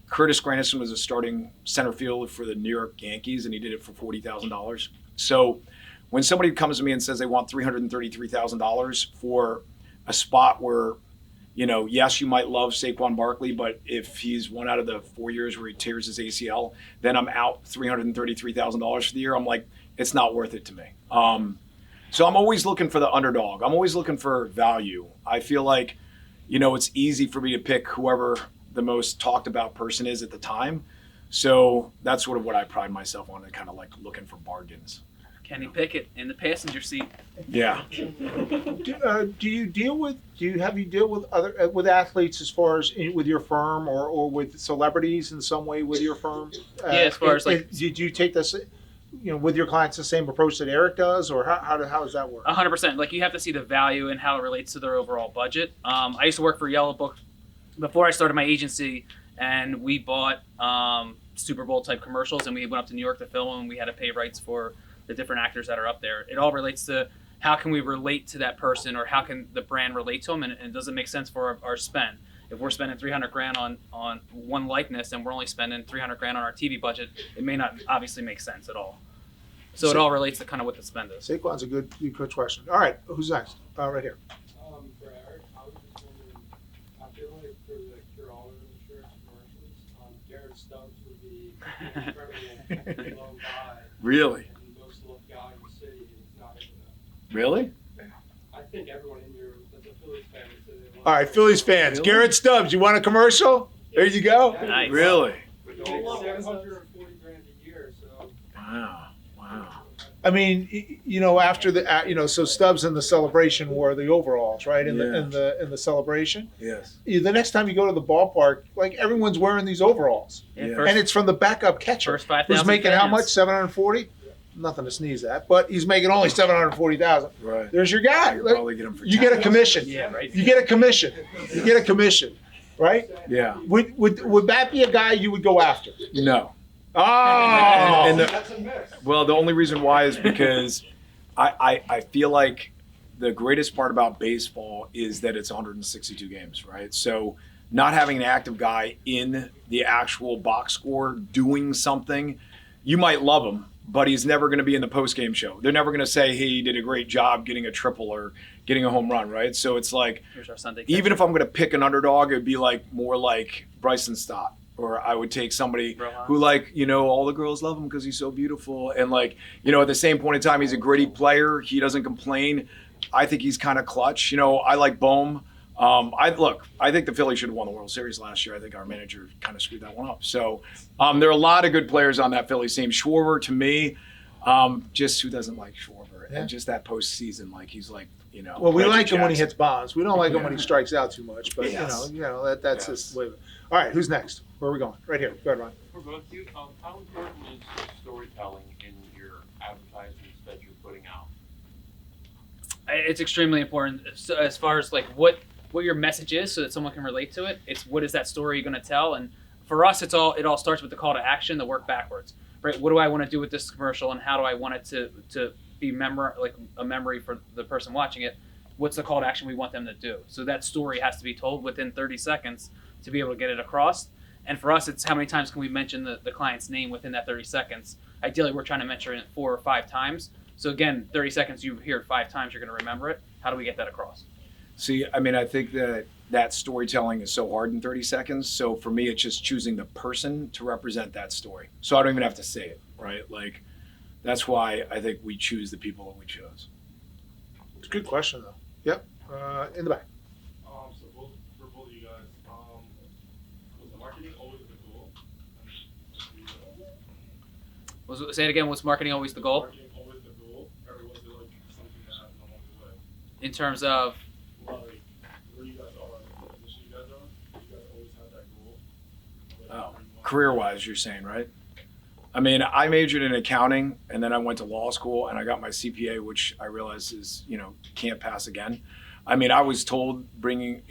B: Curtis Granderson was a starting center fielder for the New York Yankees, and he did it for $40,000. So when somebody comes to me and says they want $333,000 for a spot where, yes, you might love Saquon Barkley, but if he's 1 out of the 4 years where he tears his ACL, then I'm out $333,000 for the year. I'm like, it's not worth it to me. So I'm always looking for the underdog. I'm always looking for value. I feel like, it's easy for me to pick whoever the most talked about person is at the time. So that's sort of what I pride myself on, and kind of like looking for bargains.
C: Kenny Pickett in the passenger seat.
B: Yeah.
A: Have you deal with other with athletes as far as with your firm or with celebrities in some way with your firm?
C: Yeah, as far as like,
A: did you take this, with your clients the same approach that Eric does, or how does that work?
C: 100%. Like you have to see the value and how it relates to their overall budget. I used to work for Yellow Book before I started my agency, and we bought Super Bowl type commercials, and we went up to New York to film them, and we had to pay rights for the different actors that are up there. It all relates to how can we relate to that person, or how can the brand relate to them, and does it make sense for our spend? If we're spending $300,000 on one likeness and we're only spending $300,000 on our TV budget, it may not obviously make sense at all. So it all relates to kind of what the spend is.
A: Saquon's a good question. All right, who's next? Right here.
J: For Eric, I was just wondering, I feel like for the Cure Auto Insurance commercials, Garrett Stubbs would be incredibly blown by.
B: Really?
J: And the most loved guy in the city is not into that.
B: Really?
J: I think everyone in here, as a Phillies fan, would say they love
A: All right, Phillies fans.
B: Really?
A: Garrett Stubbs, you want a commercial? There you go.
C: Nice.
B: Really?
J: $740,000 a year, so.
B: Wow.
A: I mean, after the, so Stubbs and the celebration wore the overalls, right? In the celebration.
B: Yes.
A: The next time you go to the ballpark, like everyone's wearing these overalls,
B: Yeah.
A: and it's from the backup catcher
C: First 5,000
A: who's making how
C: fans.
A: much? 740. Nothing to sneeze at, but he's making only 740,000.
B: Right.
A: There's your guy. Like,
B: Probably get him for
A: you get a
B: 10.
A: commission.
C: Yeah, right.
A: You get a commission. You get a commission, right?
B: Yeah.
A: Would that be a guy you would go after?
B: No.
A: Oh,
B: And the only reason why is because I feel like the greatest part about baseball is that it's 162 games, right? So not having an active guy in the actual box score doing something, you might love him, but he's never going to be in the post-game show. They're never going to say, hey, he did a great job getting a triple or getting a home run, right? So it's like,
C: Here's our Sunday
B: even if I'm going to pick an underdog, it'd be like more like Bryson Stott. Or I would take somebody who, like, all the girls love him because he's so beautiful. And, like, at the same point in time, he's a gritty player. He doesn't complain. I think he's kind of clutch. I like Bohm. I think the Phillies should have won the World Series last year. I think our manager kind of screwed that one up. So there are a lot of good players on that Phillies team. Schwarber, to me, just who doesn't like Schwarber?
A: Yeah.
B: And just that postseason, like, he's like,
A: well, we
B: Reggie
A: like him when he
B: Jackson.
A: hits bombs. We don't like him when he
B: Yeah.
A: strikes out too much. But
B: Yes.
A: that's
B: Yes.
A: his way. All right, who's next? Where are we going? Right here. Go ahead, Ron.
K: For both of you, how important is storytelling in your advertisements that you're putting out?
C: It's extremely important. So as far as like what your message is, so that someone can relate to it. It's what is that story you're going to tell? And for us, it all starts with the call to action, the work backwards, right? What do I want to do with this commercial, and how do I want it to be like a memory for the person watching it? What's the call to action we want them to do? So that story has to be told within 30 seconds to be able to get it across. And for us, it's how many times can we mention the client's name within that 30 seconds? Ideally, we're trying to mention it 4 or 5 times. So again, 30 seconds, you hear it 5 times, you're going to remember it. How do we get that across?
B: See, I mean, I think that storytelling is so hard in 30 seconds. So for me, it's just choosing the person to represent that story. So I don't even have to say it, right? Like, that's why I think we choose the people that we chose.
A: It's a good question, though. Yep. In the back.
K: So for both of you guys, was marketing always the goal?
C: Say it again. Was marketing always the goal?
K: Marketing always the goal, or was it like something that happened along the way?
C: In terms of,
K: Like where you guys are, the position you guys are, you guys always had that goal. Like,
B: Oh,
K: where you want-
B: career-wise, you're saying, right? I mean, I majored in accounting, and then I went to law school, and I got my CPA, which I realized is, can't pass again. I mean, I was told bringing,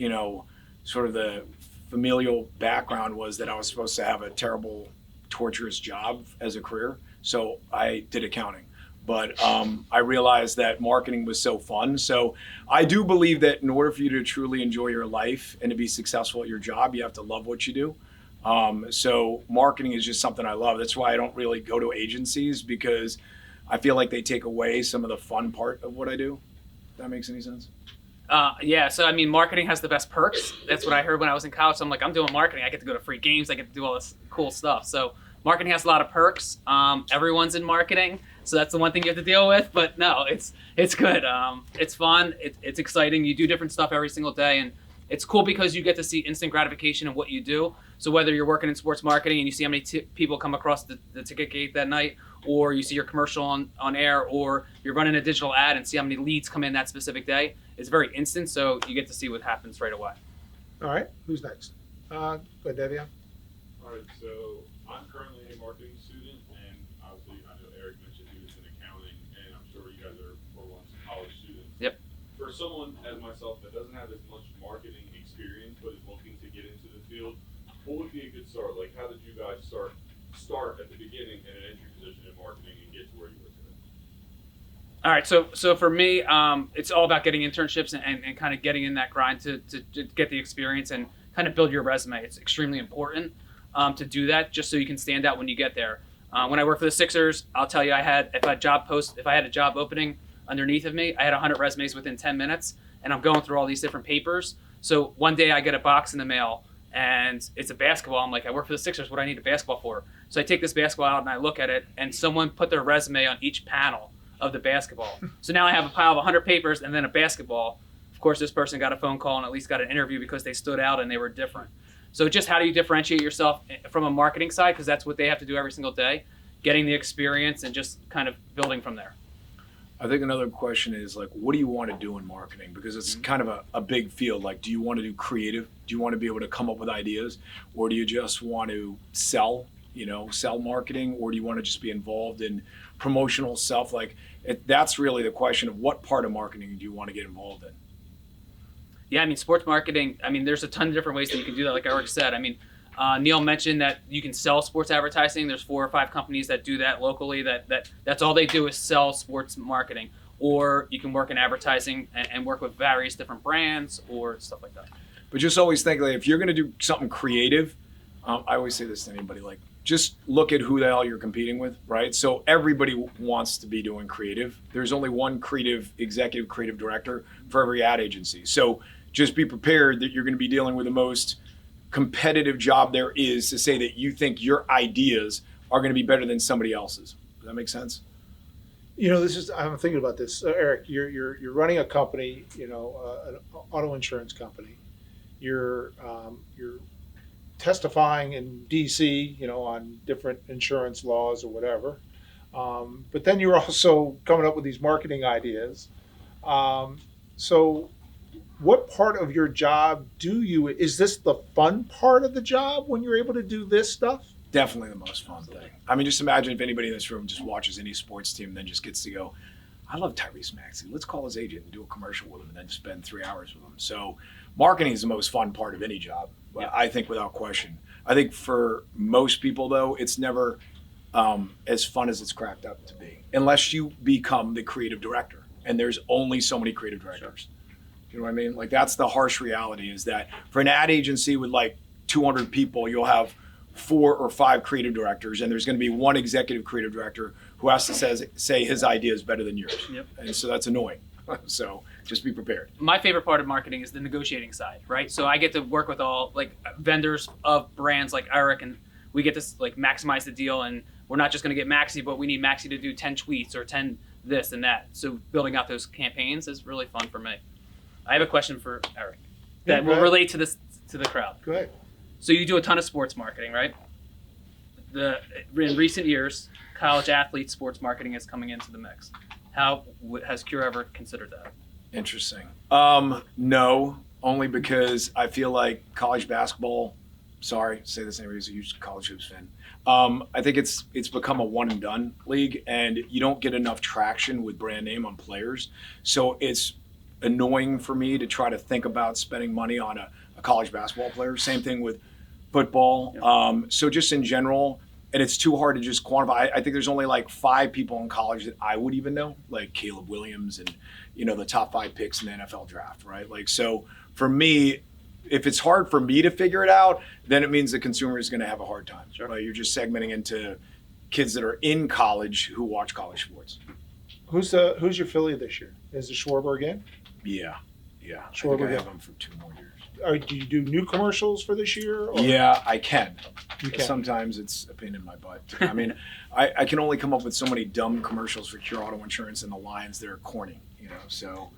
B: sort of the familial background was that I was supposed to have a terrible, torturous job as a career. So I did accounting. But I realized that marketing was so fun. So I do believe that in order for you to truly enjoy your life and to be successful at your job, you have to love what you do. So marketing is just something I love. That's why I don't really go to agencies, because I feel like they take away some of the fun part of what I do. If that makes any sense?
C: yeah. So I mean, marketing has the best perks. That's what I heard when I was in college. So I'm like, I'm doing marketing. I get to go to free games. I get to do all this cool stuff. So marketing has a lot of perks. Everyone's in marketing, so that's the one thing you have to deal with. But no, it's good. It's fun. It's exciting. You do different stuff every single day, and it's cool because you get to see instant gratification in what you do. So whether you're working in sports marketing and you see how many people come across the ticket gate that night, or you see your commercial on air, or you're running a digital ad and see how many leads come in that specific day, it's very instant. So you get to see what happens right away.
A: All right. Who's next? Go ahead, Devion.
K: Alright, so I'm currently a marketing student, and obviously I know Eric mentioned he was in accounting, and I'm sure you guys are once college students.
C: Yep.
K: For someone as myself that doesn't have as much marketing experience but is looking to get into the field, what would be a good start? Like, how did you guys start at the beginning in an entry position in marketing and get to where you were today?
C: All right, so for me, it's all about getting internships and kind of getting in that grind to get the experience and kind of build your resume. It's extremely important to do that, just so you can stand out when you get there. When I worked for the Sixers, I'll tell you, if I had a job opening underneath of me, I had 100 resumes within 10 minutes, and I'm going through all these different papers. So one day I get a box in the mail, and it's a basketball. I'm like, I work for the Sixers. What do I need a basketball for? So I take this basketball out and I look at it, and someone put their resume on each panel of the basketball. So now I have a pile of 100 papers and then a basketball. Of course, this person got a phone call and at least got an interview because they stood out and they were different. So just how do you differentiate yourself from a marketing side? Because that's what they have to do every single day, getting the experience and just kind of building from there.
B: I think another question is like, what do you want to do in marketing? Because it's kind of a big field. Like, do you want to do creative? Do you want to be able to come up with ideas? Or do you just want to sell marketing? Or do you want to just be involved in promotional stuff? Like, that's really the question of what part of marketing do you want to get involved in?
C: Yeah, I mean, sports marketing, I mean, there's a ton of different ways that you can do that. Like Eric said, I mean, Neil mentioned that you can sell sports advertising. There's 4 or 5 companies that do that locally. That's all they do is sell sports marketing. Or you can work in advertising and work with various different brands or stuff like that.
B: But just always think, like, if you're going to do something creative, I always say this to anybody, like, just look at who the hell you're competing with, right? So everybody wants to be doing creative. There's only one executive creative director for every ad agency. So just be prepared that you're going to be dealing with the most competitive job there is to say that you think your ideas are going to be better than somebody else's. Does that make sense?
A: I'm thinking about this. Eric, you're running a company, an auto insurance company. You're testifying in DC, on different insurance laws or whatever. But then you're also coming up with these marketing ideas. So what part of your job is this the fun part of the job when you're able to do this stuff?
B: Definitely the most fun thing. I mean, just imagine if anybody in this room just watches any sports team and then just gets to go, I love Tyrese Maxey. Let's call his agent and do a commercial with him and then spend 3 hours with him. So marketing is the most fun part of any job, I think, without question. I think for most people, though, it's never as fun as it's cracked up to be, unless you become the creative director. And there's only so many creative directors. You know what I mean? Like, that's the harsh reality, is that for an ad agency with like 200 people, you'll have 4 or 5 creative directors, and there's going to be one executive creative director who has to say his idea is better than yours.
C: Yep.
B: And so that's annoying. So just be prepared.
C: My favorite part of marketing is the negotiating side, right? So I get to work with all like vendors of brands like Eric, and we get to like maximize the deal. And we're not just going to get Maxi, but we need Maxi to do 10 tweets or 10 this and that. So building out those campaigns is really fun for me. I have a question for Eric that will relate to the crowd.
A: Go ahead.
C: So you do a ton of sports marketing, right? In recent years, college athlete sports marketing is coming into the mix. How has Cure ever considered that?
B: Interesting. No, only because I feel like college basketball, sorry to say this, anybody's a huge college hoops fan. I think it's become a one and done league, and you don't get enough traction with brand name on players. So it's annoying for me to try to think about spending money on a college basketball player. Same thing with football. Yep. So just in general, and it's too hard to just quantify. I think there's only like 5 people in college that I would even know, like Caleb Williams and, the top 5 picks in the NFL draft, right? Like, so for me, if it's hard for me to figure it out, then it means the consumer is going to have a hard time. Sure. Right? You're just segmenting into kids that are in college who watch college sports.
A: Who's your Philly this year? Is it Schwarber again?
B: Yeah.
A: Schwarber
B: I think I
A: again.
B: have him for 2 more years.
A: Do you do new commercials for this year? Or?
B: Yeah, I can.
A: You can.
B: Sometimes it's a pain in my butt. I mean, I can only come up with so many dumb commercials for Cure Auto Insurance and the lines that are corny, So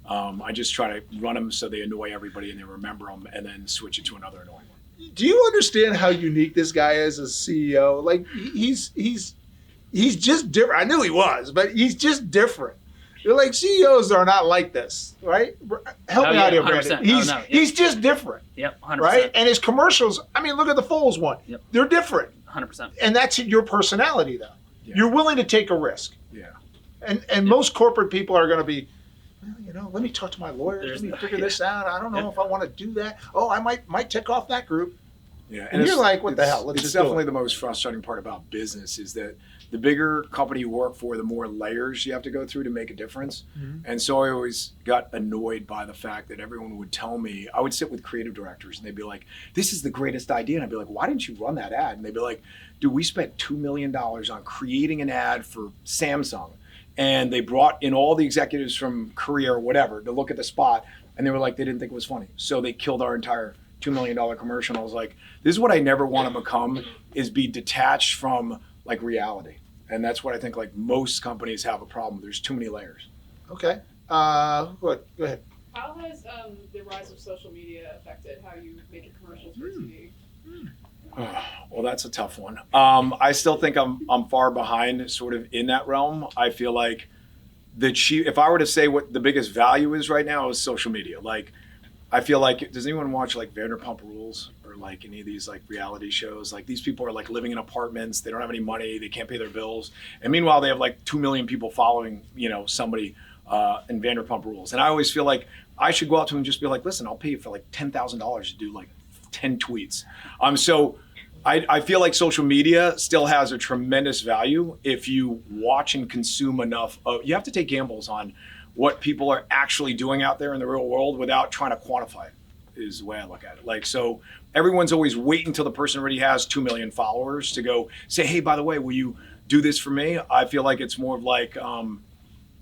B: I just try to run them so they annoy everybody and they remember them, and then switch it to another annoying one.
A: Do you understand how unique this guy is as CEO? Like, he's just different. I knew he was, but he's just different. You're like, CEOs are not like this, right? Help me out here, Brandon. He's just different.
C: Yep, 100%.
A: Right? And his commercials, I mean, look at the Foles one.
C: Yep.
A: They're different.
C: 100%.
A: And that's your personality, though.
B: Yeah.
A: You're willing to take a risk.
B: Yeah.
A: And most corporate people are going to be, well, let me talk to my lawyer. Let me figure this out. I don't know if I want to do that. Oh, I might tick off that group.
B: Yeah.
A: And you're like, what the hell? Let's
B: it's
A: just
B: definitely
A: do it.
B: the most frustrating part about business is that the bigger company you work for, the more layers you have to go through to make a difference. Mm-hmm. And so I always got annoyed by the fact that everyone would tell me, I would sit with creative directors and they'd be like, this is the greatest idea. And I'd be like, why didn't you run that ad? And they'd be like, dude, we spent $2 million on creating an ad for Samsung. And they brought in all the executives from Korea or whatever to look at the spot. And they were like, they didn't think it was funny. So they killed our entire $2 million commercial. And I was like, this is what I never want to become, is be detached from like reality. And that's what I think like most companies have a problem with. There's too many layers.
A: Okay. Go ahead.
L: How has the rise of social media affected how you make your commercials for TV?
B: Well, that's a tough one. I still think I'm far behind sort of in that realm. I feel like if I were to say what the biggest value is right now is social media. Like, I feel like, does anyone watch like Vanderpump Rules or like any of these like reality shows? Like these people are like living in apartments. They don't have any money. They can't pay their bills. And meanwhile, they have like 2 million people following, somebody in Vanderpump Rules. And I always feel like I should go out to them and just be like, listen, I'll pay you for like $10,000 to do like 10 tweets. So I feel like social media still has a tremendous value if you watch and consume enough you have to take gambles on what people are actually doing out there in the real world without trying to quantify it, is the way I look at it. Like, so everyone's always waiting until the person already has 2 million followers to go say, hey, by the way, will you do this for me? I feel like it's more of like,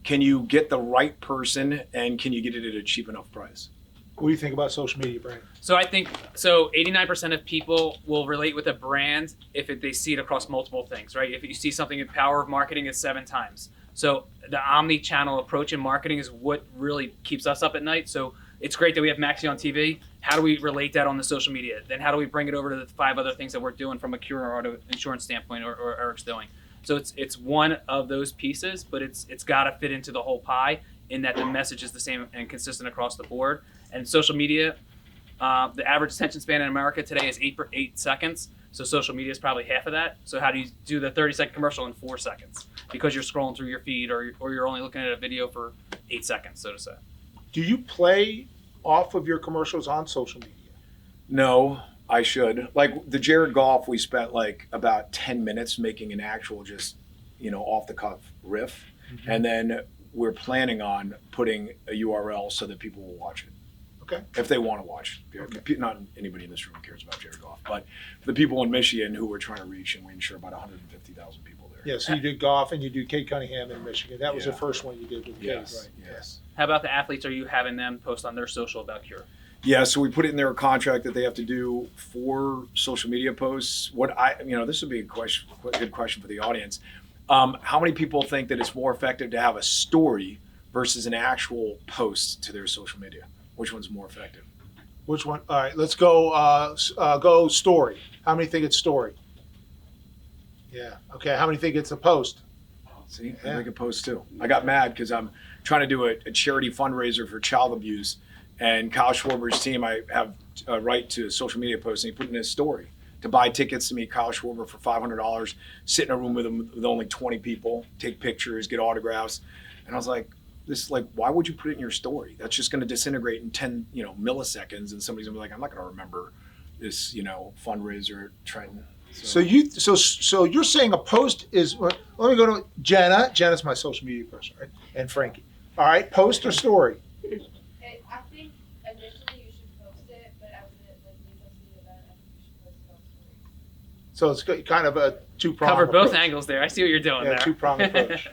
B: can you get the right person and can you get it at a cheap enough price?
A: What do you think about social media, Brandon?
C: So I think 89% of people will relate with a brand if they see it across multiple things, right? If you see something in power of marketing is 7 times. So the omni-channel approach in marketing is what really keeps us up at night. So it's great that we have Maxi on TV. How do we relate that on the social media? Then how do we bring it over to the 5 other things that we're doing from a Cure Auto Insurance standpoint or Eric's doing? So it's one of those pieces, but it's got to fit into the whole pie in that the message is the same and consistent across the board. And social media, the average attention span in America today is 8 seconds. So social media is probably half of that. So how do you do the 30-second commercial in 4 seconds? Because you're scrolling through your feed or you're only looking at a video for 8 seconds, so to say.
A: Do you play off of your commercials on social media?
B: No, I should. Like the Jared Goff, we spent like about 10 minutes making an actual just, off the cuff riff. Mm-hmm. And then we're planning on putting a URL so that people will watch it.
A: Okay.
B: If they want to watch. Okay. Not anybody in this room cares about Jared Goff, but for the people in Michigan who we're trying to reach, and we insure about 150,000 people there.
A: Yeah, so you did Goff and you do Kate Cunningham in Michigan. That was the first one you did with
B: yes.
A: Kate, right?
B: Yes.
C: How about the athletes? Are you having them post on their social about Cure?
B: Yeah, so we put it in their contract that they have to do 4 social media posts. This would be a good question for the audience. How many people think that it's more effective to have a story versus an actual post to their social media? Which one's more effective?
A: Which one? All right, let's go go story. How many think it's story? Yeah. Okay, how many think it's a post?
B: See, I think a post too. I got mad because I'm trying to do a charity fundraiser for child abuse, and Kyle Schwarber's team, I have a right to social media posts, and he put in his story to buy tickets to meet Kyle Schwarber for $500, sit in a room with him with only 20 people, take pictures, get autographs. And I was like, why would you put it in your story? That's just going to disintegrate in 10, milliseconds, and somebody's gonna be like, I'm not going to remember this, fundraiser trend.
A: So you're saying a post is? Let me go to Jenna. Jenna's my social media person, right? And Frankie. All right, post or story?
M: I think initially you should post it, but as it leads up to the event, I think you should post it on stories.
A: So it's kind of a two-pronged
C: Cover both
A: approach.
C: angles there. I see what you're doing there.
A: Two-pronged approach.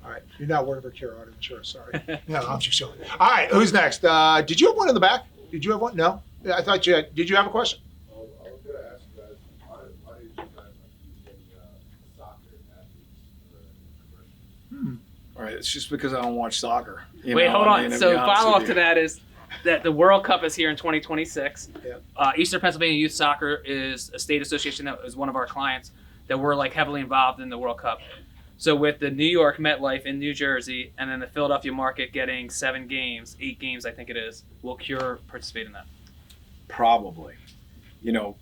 A: All right, you're not working for Cure Auto Insurance, sorry. No, I'm just joking. All right, who's next? Did you have one in the back? Did you have one? No? I thought you had. Did you have a question?
K: I was going to ask you guys, why did you guys not use any soccer athletes for the commercial?
B: All right, it's just because I don't watch soccer.
C: Wait, hold on. So follow up to that is that the World Cup is here in 2026.
A: Yeah.
C: Eastern Pennsylvania Youth Soccer is a state association that is one of our clients that we're like heavily involved in the World Cup. So with the New York MetLife in New Jersey and then the Philadelphia market getting 8 games, I think it is, will Cure participate in that?
B: Probably.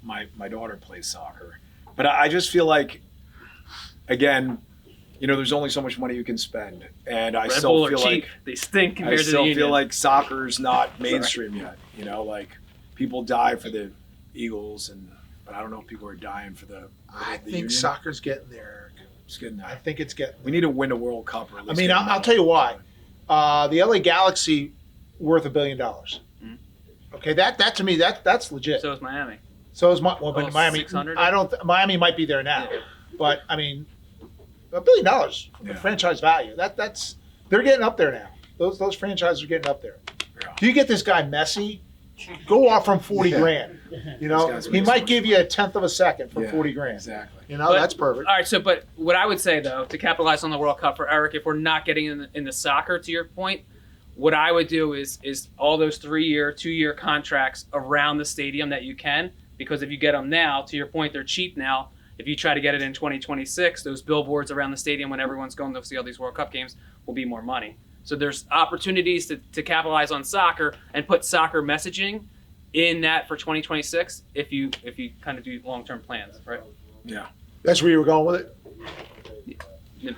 B: My daughter plays soccer. But I just feel like, again, there's only so much money you can spend. And I
C: Red
B: still
C: Bull
B: feel
C: are cheap.
B: like
C: They stink compared to the
B: I still
C: Union.
B: feel like soccer's not mainstream yet. Like people die for the Eagles, but I don't know if people are dying for the
A: I think
B: Union.
A: soccer's getting there.
B: It's getting there.
A: I think it's getting.
B: We need to win a World Cup. Or at least
A: I'll tell you why. The LA Galaxy worth $1 billion.
C: Mm-hmm.
A: Okay, that to me that's legit.
C: So is Miami.
A: So is but Miami.
C: 600?
A: Miami might be there now, but $1 billion
B: Yeah.
A: franchise value. They're getting up there now. Those franchises are getting up there.
B: Yeah.
A: Do you get this guy Messi? Go off from 40 grand. He might give you 1/10 of a second for 40 grand.
B: Exactly.
A: That's perfect.
C: All right, but what I would say, though, to capitalize on the World Cup for Eric, if we're not getting in the soccer, to your point, what I would do is all those 3-year, 2-year contracts around the stadium that you can, because if you get them now, to your point, they're cheap now. If you try to get it in 2026, those billboards around the stadium when everyone's going to see all these World Cup games will be more money. So there's opportunities to capitalize on soccer and put soccer messaging in that for 2026 if you kind of do long-term plans, right?
B: Yeah.
A: That's where you were going with it?
C: Yeah.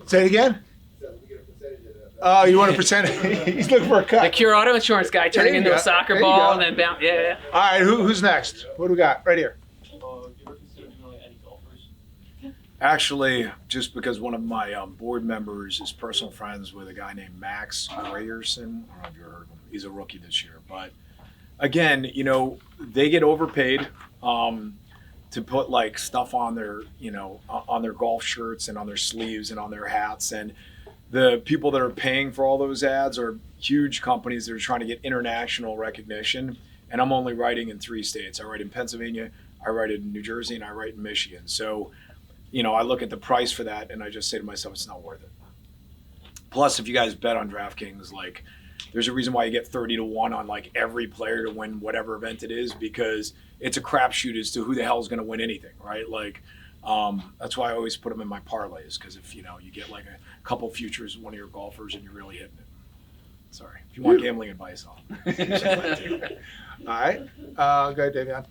A: Say it again? Oh, you want a percentage? He's looking for a cut.
C: The Cure Auto Insurance guy turning
A: There you
C: into
A: go.
C: a soccer
A: There you
C: ball
A: go.
C: and then bounce. Yeah.
A: All right, who's next? What do we got? Right here.
B: Actually, just because one of my board members is personal friends with a guy named Max Grayerson. I don't know if you ever heard of him. He's a rookie this year. But again, you know, they get overpaid to put like stuff on their, you know, on their golf shirts and on their sleeves and on their hats. And the people that are paying for all those ads are huge companies that are trying to get international recognition. And I'm only writing in 3 states. I write in Pennsylvania, I write in New Jersey, and I write in Michigan. So, you know, I look at the price for that and I just say to myself, it's not worth it. Plus, if you guys bet on DraftKings, like, there's a reason why you get 30 to 1 on like every player to win whatever event it is, because it's a crapshoot as to who the hell is going to win anything, right? Like, that's why I always put them in my parlays, because if, you know, you get like a couple futures of one of your golfers and you're really hitting it. Sorry. If you want gambling advice, I'll.
A: All right. Go ahead, Davion.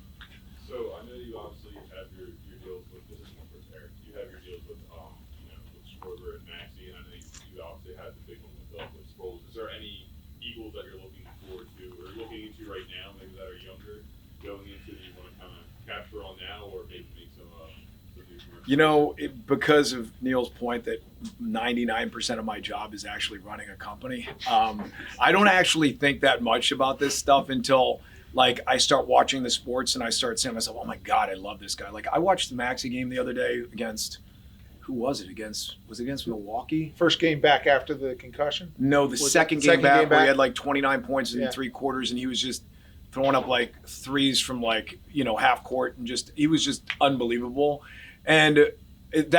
K: So I know you obviously have your deals with, this is one for Eric, you have your deals with, you know, with Schwarber and Maxey, and I know you obviously had the big one with Sproles. Is there any Eagles that you're looking forward to or looking into right now, maybe that are younger, going into that you want to kind of capture on now, or maybe make some new commercials?
B: You know, because of Neil's point that 99% of my job is actually running a company, I don't actually think that much about this stuff until like I start watching the sports and I start saying to myself, oh my God, I love this guy. Like I watched the Maxey game the other day against, who was it against? Was it against Milwaukee?
A: First game back after the concussion?
B: No, the
A: Was
B: second
A: it
B: game
A: second
B: back
A: game
B: where he
A: back?
B: had like 29 points in
A: Yeah.
B: 3 quarters and he was just throwing up like threes from like, you know, half court and just, he was just unbelievable. And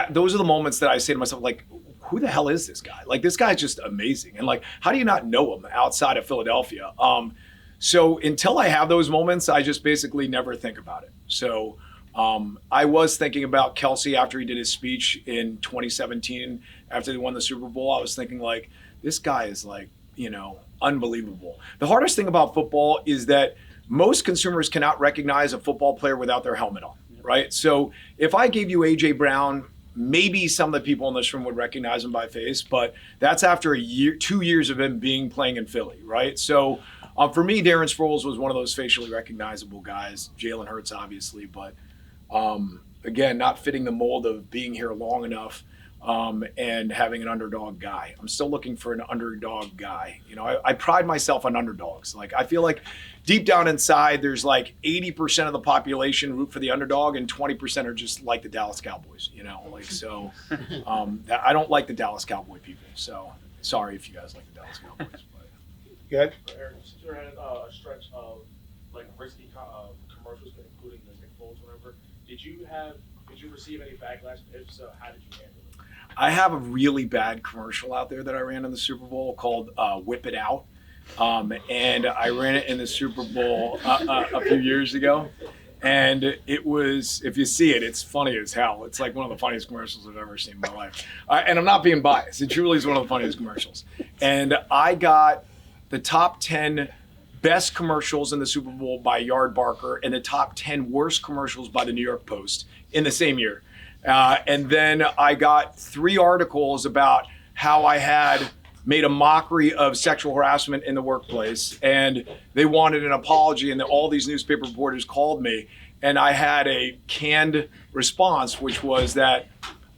B: those are the moments that I say to myself, like, who the hell is this guy? Like, this guy's just amazing. And like, how do you not know him outside of Philadelphia? So until I have those moments, I just basically never think about it. So I was thinking about Kelsey after he did his speech in 2017, after they won the Super Bowl. I was thinking like, this guy is like, you know, unbelievable. The hardest thing about football is that most consumers cannot recognize a football player without their helmet on, right? So if I gave you A.J. Brown, maybe some of the people in this room would recognize him by face, but that's after 2 years of him playing in Philly, right? So for me, Darren Sproles was one of those facially recognizable guys. Jalen Hurts, obviously, but again, not fitting the mold of being here long enough and having an underdog guy. I'm still looking for an underdog guy. You know, I pride myself on underdogs. Like, I feel like deep down inside, there's like 80% of the population root for the underdog and 20% are just like the Dallas Cowboys, you know? Like, so I don't like the Dallas Cowboy people. So sorry if you guys like the Dallas Cowboys.
A: Good.
N: Eric, since you had a stretch of like risky commercials, including the Nick Foles, whatever, did you receive any backlash? If so, how did you handle it?
B: I have a really bad commercial out there that I ran in the Super Bowl called Whip It Out. And I ran it in the Super Bowl a few years ago. And it was, if you see it, it's funny as hell. It's like one of the funniest commercials I've ever seen in my life. And I'm not being biased. It truly is one of the funniest commercials. And I got the top 10 best commercials in the Super Bowl by Yard Barker and the top 10 worst commercials by the New York Post in the same year. And then I got 3 articles about how I had made a mockery of sexual harassment in the workplace. And they wanted an apology. And all these newspaper reporters called me. And I had a canned response, which was that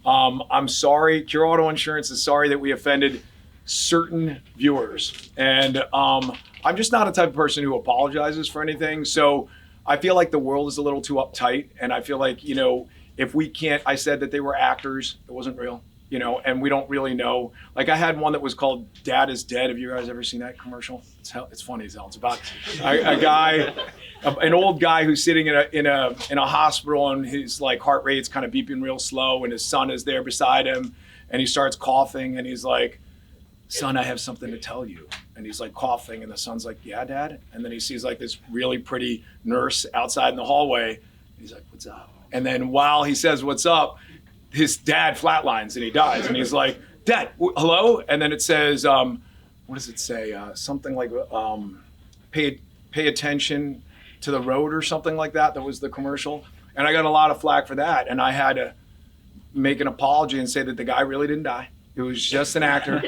B: I'm sorry, Cure Auto Insurance is sorry that we offended certain viewers. And I'm just not a type of person who apologizes for anything. So I feel like the world is a little too uptight. And I feel like, you know, if we can't, I said that they were actors. It wasn't real, you know, and we don't really know. Like I had one that was called Dad is Dead. Have you guys ever seen that commercial? It's funny as hell. It's about a guy, an old guy who's sitting in a hospital and his like heart rate's kind of beeping real slow and his son is there beside him and he starts coughing and he's like, son, I have something to tell you. And he's like coughing and the son's like, yeah, Dad. And then he sees like this really pretty nurse outside in the hallway. And he's like, what's up? And then while he says, what's up, his dad flatlines and he dies. And he's like, Dad, hello? And then it says, what does it say? Something like, pay attention to the road or something like that. That was the commercial. And I got a lot of flack for that. And I had to make an apology and say that the guy really didn't die. It was just an actor.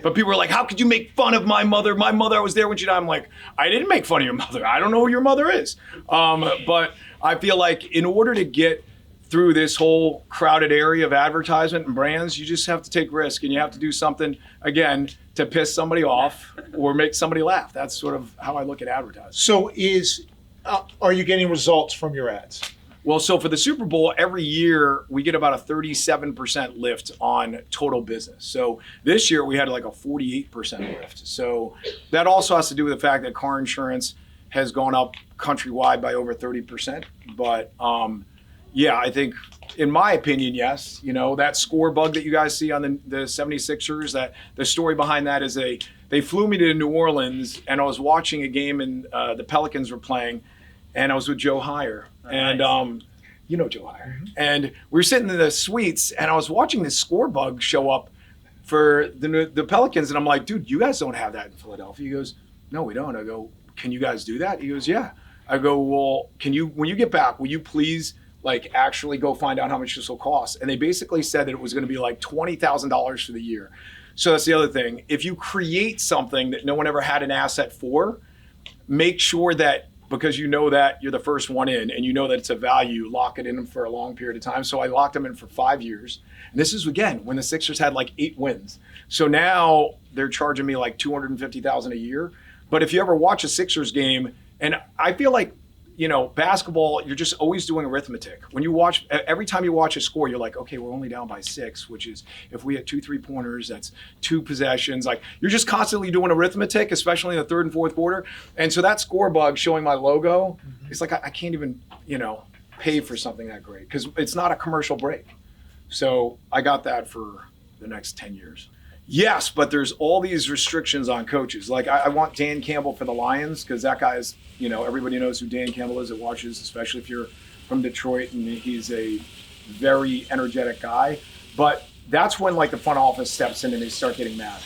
B: But people were like, how could you make fun of my mother? My mother, I was there when she died. I'm like, I didn't make fun of your mother. I don't know who your mother is. But I feel like in order to get through this whole crowded area of advertisement and brands, you just have to take risk and you have to do something, again, to piss somebody off or make somebody laugh. That's sort of how I look at advertising.
A: So are you getting results from your ads?
B: Well, so for the Super Bowl, every year we get about a 37% lift on total business. So this year we had like a 48% lift. So that also has to do with the fact that car insurance has gone up countrywide by over 30%. But yeah, I think, in my opinion, yes. You know, that score bug that you guys see on the 76ers, that the story behind that is they flew me to New Orleans and I was watching a game and the Pelicans were playing and I was with Joe Heyer. And you know Joe Heyer. Mm-hmm. And we were sitting in the suites and I was watching this score bug show up for the Pelicans. And I'm like, dude, you guys don't have that in Philadelphia. He goes, no, we don't. I go, can you guys do that? He goes, yeah. I go, well, when you get back, will you please like actually go find out how much this will cost? And they basically said that it was going to be like $20,000 for the year. So that's the other thing. If you create something that no one ever had an asset for, make sure that, because you know that you're the first one in and you know that it's a value, lock it in for a long period of time. So I locked them in for 5 years. And this is, again, when the Sixers had like 8 wins. So now they're charging me like $250,000 a year. But if you ever watch a Sixers game, and I feel like, you know, basketball, you're just always doing arithmetic. When you watch, every time you watch a score, you're like, okay, we're only down by 6, which is, if we had 2 3-pointers, that's 2 possessions. Like, you're just constantly doing arithmetic, especially in the third and fourth quarter. And so that score bug showing my logo, it's like, I can't even, you know, pay for something that great because it's not a commercial break. So I got that for the next 10 years. Yes, but there's all these restrictions on coaches. Like, I want Dan Campbell for the Lions because that guy is, you know, everybody knows who Dan Campbell is that watches, especially if you're from Detroit, and he's a very energetic guy. But that's when, like, the front office steps in and they start getting mad.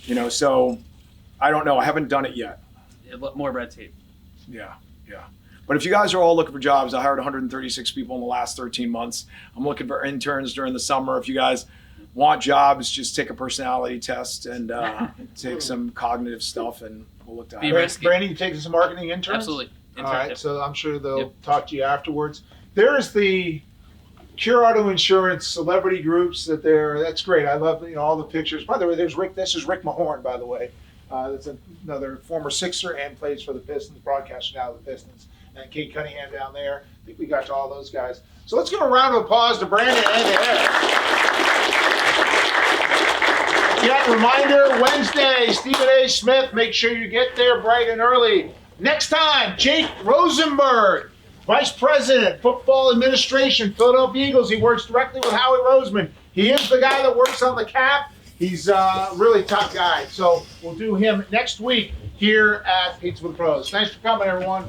B: You know, so I don't know. I haven't done it yet.
C: More red tape.
B: Yeah. But if you guys are all looking for jobs, I hired 136 people in the last 13 months. I'm looking for interns during the summer. If you guys want jobs, just take a personality test and take some cognitive stuff, and we'll look to hire.
A: Brandon, you taking some marketing interns?
C: Absolutely.
A: All right, so I'm sure they'll talk to you afterwards. There's the Cure Auto Insurance celebrity groups that's great. I love all the pictures. By the way, this is Rick Mahorn, by the way. That's another former Sixer and plays for the Pistons, broadcaster now of the Pistons. And Kate Cunningham down there. I think we got to all those guys. So let's give a round of applause to Brandon and to Eric. Yet, reminder, Wednesday, Stephen A. Smith. Make sure you get there bright and early. Next time, Jake Rosenberg, Vice President, Football Administration, Philadelphia Eagles. He works directly with Howie Roseman. He is the guy that works on the cap. He's a really tough guy. So we'll do him next week here at Pizza with the Pros. Thanks for coming, everyone.